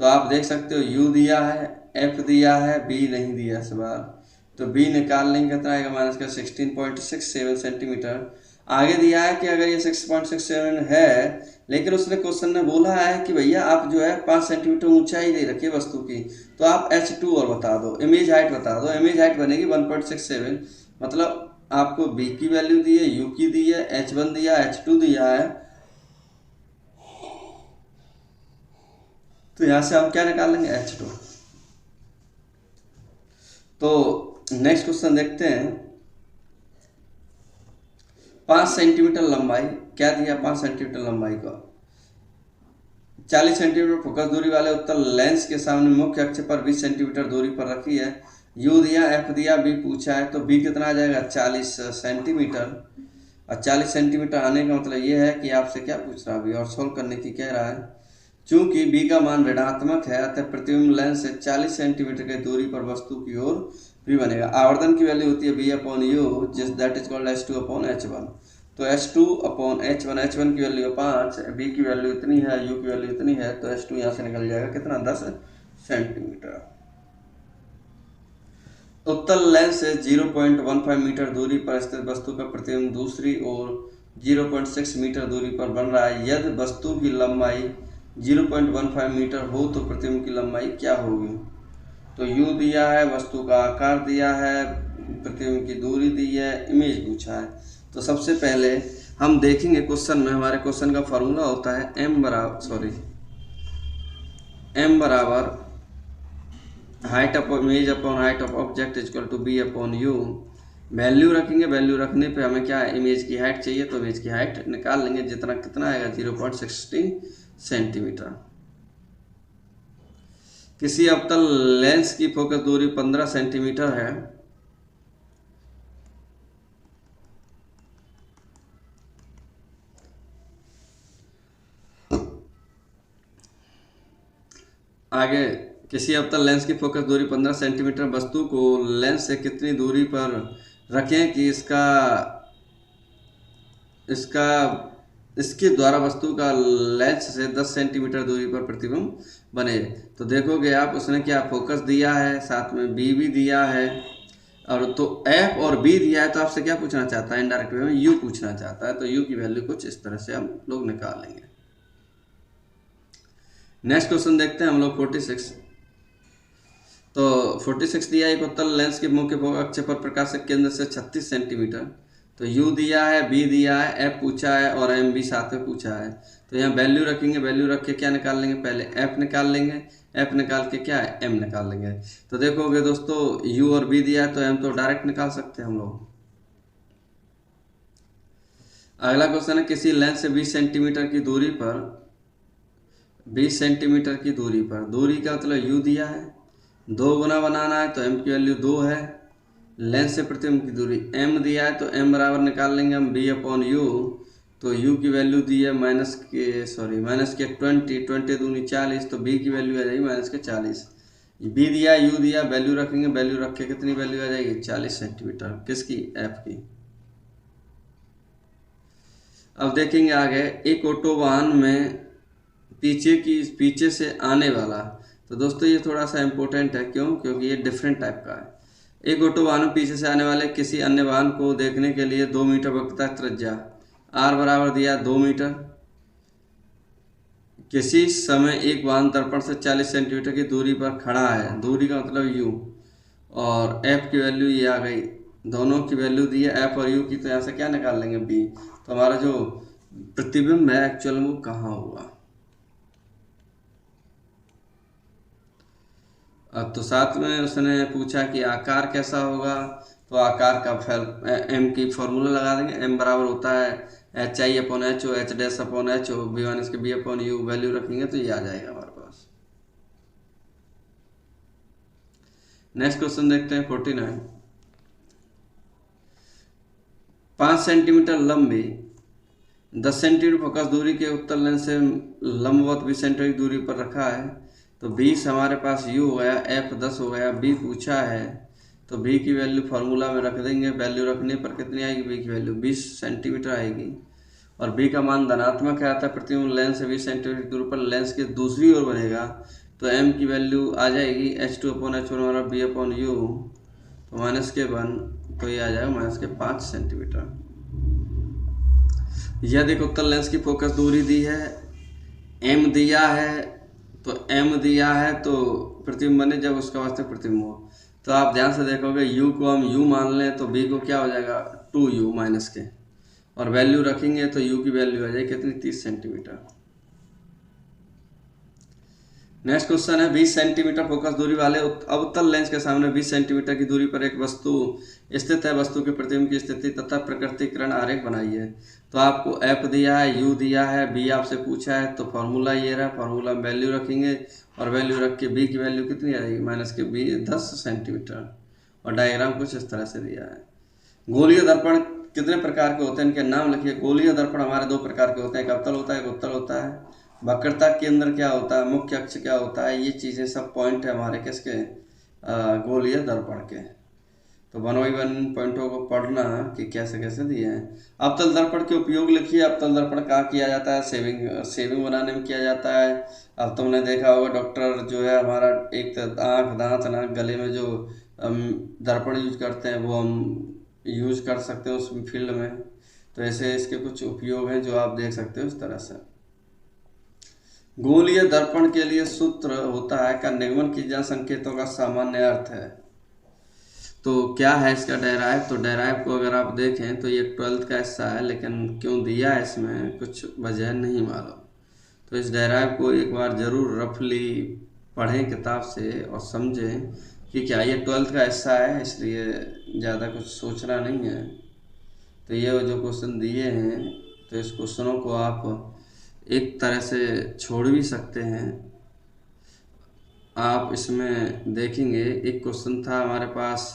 तो आप देख सकते हो यू दिया है, एफ दिया है, बी नहीं दिया इस बार, तो बी निकाल लेंगे, कितना आएगा, -16.67 सेंटीमीटर। आगे दिया है कि अगर ये 6.67 है, लेकिन उसने क्वेश्चन ने बोला है कि भैया आप जो है 5 सेंटीमीटर ऊंचाई दे रखी है वस्तु की, तो आप H2 और बता दो, इमेज हाइट बता दो। इमेज हाइट बनेगी 1.67, मतलब आपको बी की वैल्यू दी है, यू की दी है, H1 दिया, H2 दिया है, तो यहां से हम क्या निकाल लेंगे, H2। तो नेक्स्ट क्वेश्चन देखते हैं। 5 सेंटीमीटर लंबाई, क्या दिया, 5 सेंटीमीटर लंबाई को 40 सेंटीमीटर फोकस दूरी वाले उत्तल लेंस के सामने मुख्य अक्ष पर 20 सेंटीमीटर दूरी पर रखी है, यू दिया, एफ दिया, बी पूछा है, तो बी कितना आ जाएगा, 40 सेंटीमीटर। और 40 सेंटीमीटर आने का मतलब ये है कि आपसे क्या पूछ रहा है अभी और सोल्व करने की कह रहा है। चूंकि बी का मान ऋणात्मक है, अतः प्रतिबिंब लेंस से 40 सेंटीमीटर की दूरी पर वस्तु की ओर भी बनेगा। आवर्धन की वैल्यू होती है b/u, जिस दैट इज कॉल्ड H2/H1। तो H2/H1, H1 की वैल्यू 5, बी की वैल्यू इतनी है, यू की वैल्यू इतनी है, तो H2 यहाँ से निकल जाएगा कितना, 10 सेंटीमीटर। उत्तल लेंस से 0.15 मीटर दूरी पर स्थित वस्तु का प्रतिबिंब दूसरी ओर 0.6 मीटर दूरी पर बन रहा है। यदि वस्तु की लंबाई 0.15 मीटर हो तो प्रतिबिंब की लंबाई क्या होगी? तो यू दिया है, वस्तु का आकार दिया है, प्रतिबिंब की दूरी दी है, इमेज पूछा है। तो सबसे पहले हम देखेंगे क्वेश्चन में, हमारे क्वेश्चन का फॉर्मूला होता है m बराबर height upon image upon height of object equal to b upon U. Value रखेंगे, वैल्यू रखने पे हमें क्या है, इमेज की हाइट चाहिए, तो इमेज की हाइट निकाल लेंगे, जितना कितना आएगा 0.16 सेंटीमीटर। किसी अवतल लेंस की फोकस दूरी 15 सेंटीमीटर है। आगे, किसी अवतल लेंस की फोकस दूरी 15 सेंटीमीटर, वस्तु को लेंस से कितनी दूरी पर रखें कि इसके द्वारा वस्तु का लेंस से 10 सेंटीमीटर दूरी पर प्रतिबिंब बने। तो देखोगे आप, उसने क्या फोकस दिया है, साथ में बी भी दिया है, और तो एफ और बी दिया है, तो आपसे क्या पूछना चाहता है, इनडायरेक्ट वे में यू पूछना चाहता है। तो यू की वैल्यू कुछ इस तरह से हम लोग निकालेंगे। नेक्स्ट क्वेश्चन देखते हैं हम लोग 46। तो 46 दिया, एक उत्तल लेंस के मुख्य फोकस अक्ष पर प्रकाश के केंद्र से 36 सेंटीमीटर। तो यू दिया है, बी दिया है, एफ पूछा है और एम भी साथ में पूछा है। तो यहाँ वैल्यू रखेंगे, वैल्यू रख के क्या निकाल लेंगे, पहले एफ निकाल लेंगे, एफ निकाल के क्या है, एम निकाल लेंगे। तो देखोगे दोस्तों, यू और बी दिया है तो एम तो डायरेक्ट निकाल सकते हैं हम लोग। अगला क्वेश्चन है, किसी लेंस से 20 सेंटीमीटर की दूरी पर, 20 सेंटीमीटर की दूरी पर, दूरी का मतलब यू दिया है, 2 गुना बनाना है तो m की वैल्यू 2 है। लेंस से प्रतिबिंब की दूरी m दिया है, तो m बराबर निकाल लेंगे हम b अपॉन यू। तो u की वैल्यू दी है माइनस के 20 दूनी 40, तो b की वैल्यू आ जाएगी -40। b दिया, u दिया, वैल्यू रखेंगे, वैल्यू रख के कितनी वैल्यू आ जाएगी, 40 सेंटीमीटर, किसकी, f की। अब देखेंगे आगे, एक ऑटो वाहन में पीछे से आने वाला, तो दोस्तों ये थोड़ा सा इम्पोर्टेंट है, क्यों, क्योंकि ये डिफरेंट टाइप का है। एक ऑटो वाहन में पीछे से आने वाले किसी अन्य वाहन को देखने के लिए 2 मीटर वक्रता त्रिज्या r बराबर दिया 2 मीटर। किसी समय एक वाहन दर्पण से 40 सेंटीमीटर की दूरी पर खड़ा है, दूरी का मतलब u, और f की वैल्यू ये आ गई, दोनों की वैल्यू दी है f और u की, तो यहाँ से क्या निकाल लेंगे, b। तो हमारा जो प्रतिबिंब है एक्चुअल में वो कहाँ हुआ। अब तो साथ में उसने पूछा कि आकार कैसा होगा, तो आकार का एम की फॉर्मूला लगा देंगे, एम बराबर होता है HI upon HO, H dash upon HO, B1 इसके B अपॉन U, वैल्यू रखेंगे तो ये आ जाएगा हमारे पास। नेक्स्ट क्वेश्चन देखते हैं 49। 5 सेंटीमीटर लंबी 10 सेंटीमीटर फोकस दूरी के उत्तल लेंस से लंबवत 20 सेंटीमीटर दूरी पर रखा है। तो 20 हमारे पास u हो गया, f 10 हो गया, b पूछा है, तो b की वैल्यू फार्मूला में रख देंगे, वैल्यू रखने पर कितनी आएगी, b की वैल्यू 20 सेंटीमीटर आएगी, और b का मान धनात्मक है, आता है प्रतिबिंब लेंस से 20 सेंटीमीटर दूरी पर लेंस के दूसरी ओर बनेगा। तो m की वैल्यू आ जाएगी H2 अपॉन H1 हमारा b अपॉन u, तो -1, तो ये आ जाएगा -5 सेंटीमीटर। यदि एक उत्तल लेंस की फोकस दूरी दी है, m दिया है, तो m दिया है तो प्रतिबिंब बने जब उसका वास्तविक प्रतिबिंब हो। तो आप ध्यान से देखोगे, u को हम u मान लें तो b को क्या हो जाएगा, 2u माइनस के, और वैल्यू रखेंगे तो u की वैल्यू आ जाएगी कितनी, 30 सेंटीमीटर। नेक्स्ट क्वेश्चन है, 20 सेंटीमीटर फोकस दूरी वाले अवतल लेंस के सामने 20 सेंटीमीटर की दूरी पर एक वस्तु स्थित है, वस्तु के प्रतिबिंब की स्थिति तथा प्रकृतिकरण आरेख बनाइए। तो आपको f दिया है, u दिया है, b आपसे पूछा है, तो फार्मूला ये रहा, फार्मूला में वैल्यू रखेंगे, और वैल्यू रख के b की वैल्यू कितनी आएगी, -10 सेंटीमीटर, और डायग्राम कुछ इस तरह से दिया है। गोलीय दर्पण कितने प्रकार के होते हैं, इनके नाम लिखिए। गोलीय दर्पण हमारे 2 प्रकार के होते हैं, एक अवतल होता है, एक उत्तल होता है। वक्रता के अंदर क्या होता है, मुख्य अक्ष क्या होता है, ये चीज़ें सब पॉइंट है हमारे किसके, गोलीय दर्पण के। तो 1 बाई 1 पॉइंटों को पढ़ना कि कैसे कैसे दिए हैं। अवतल दर्पण के उपयोग लिखिए। अवतल दर्पण कहाँ किया जाता है, सेविंग बनाने में किया जाता है। अब तुमने देखा होगा, डॉक्टर जो है हमारा, एक आँख, दांत, नाक, गले में जो दर्पण यूज करते हैं वो हम यूज कर सकते हैं उस फील्ड में। तो ऐसे इसके कुछ उपयोग हैं जो आप देख सकते हो इस तरह से। गोलीय दर्पण के लिए सूत्र होता है का निगमन की जा संकेतों का सामान्य अर्थ है। तो क्या है इसका डेराइव? तो डेराइव को अगर आप देखें तो ये 12th का हिस्सा है, लेकिन क्यों दिया है इसमें कुछ वजह नहीं मालूम। तो इस डेराइव को एक बार ज़रूर रफली पढ़ें किताब से और समझें कि क्या ये 12th का हिस्सा है, इसलिए ज़्यादा कुछ सोचना नहीं है। तो ये जो क्वेश्चन दिए हैं तो इस क्वेश्चनों को आप एक तरह से छोड़ भी सकते हैं। आप इसमें देखेंगे एक क्वेश्चन था हमारे पास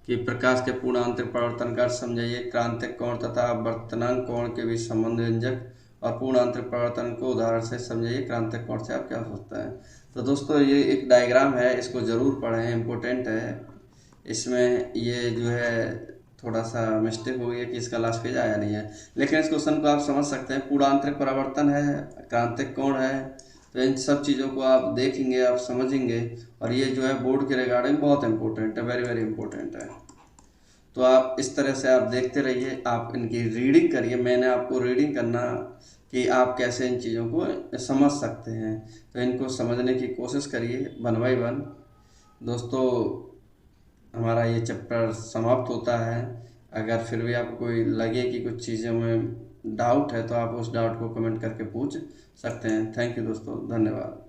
कि प्रकाश के पूर्ण आंतरिक परावर्तन का अर्थ समझाइए, क्रांतिक कोण तथा वर्तनांक कोण के बीच संबंध व्यंजक और पूर्ण आंतरिक परावर्तन को उदाहरण से समझाइए, क्रांतिक कोण से आप क्या सोचते हैं। तो दोस्तों ये एक डायग्राम है, इसको ज़रूर पढ़ें, इम्पोर्टेंट है। इसमें ये जो है थोड़ा सा मिस्टेक हो गया कि इसका लास्ट पेज आया नहीं है, लेकिन इस क्वेश्चन को आप समझ सकते हैं। पूर्ण आंतरिक परावर्तन है, क्रांतिक कोण है, तो इन सब चीज़ों को आप देखेंगे, आप समझेंगे, और ये जो है बोर्ड के रिगार्डिंग बहुत इंपॉर्टेंट है, वेरी वेरी इंपॉर्टेंट है। तो आप इस तरह से आप देखते रहिए, आप इनकी रीडिंग करिए। मैंने आपको रीडिंग करना कि आप कैसे इन चीज़ों को समझ सकते हैं, तो इनको समझने की कोशिश करिए वन बाई वन। दोस्तों हमारा ये चैप्टर समाप्त होता है। अगर फिर भी आपको कोई लगे कि कुछ चीज़ों में डाउट है तो आप उस डाउट को कमेंट करके पूछ सकते हैं। थैंक यू दोस्तों, धन्यवाद।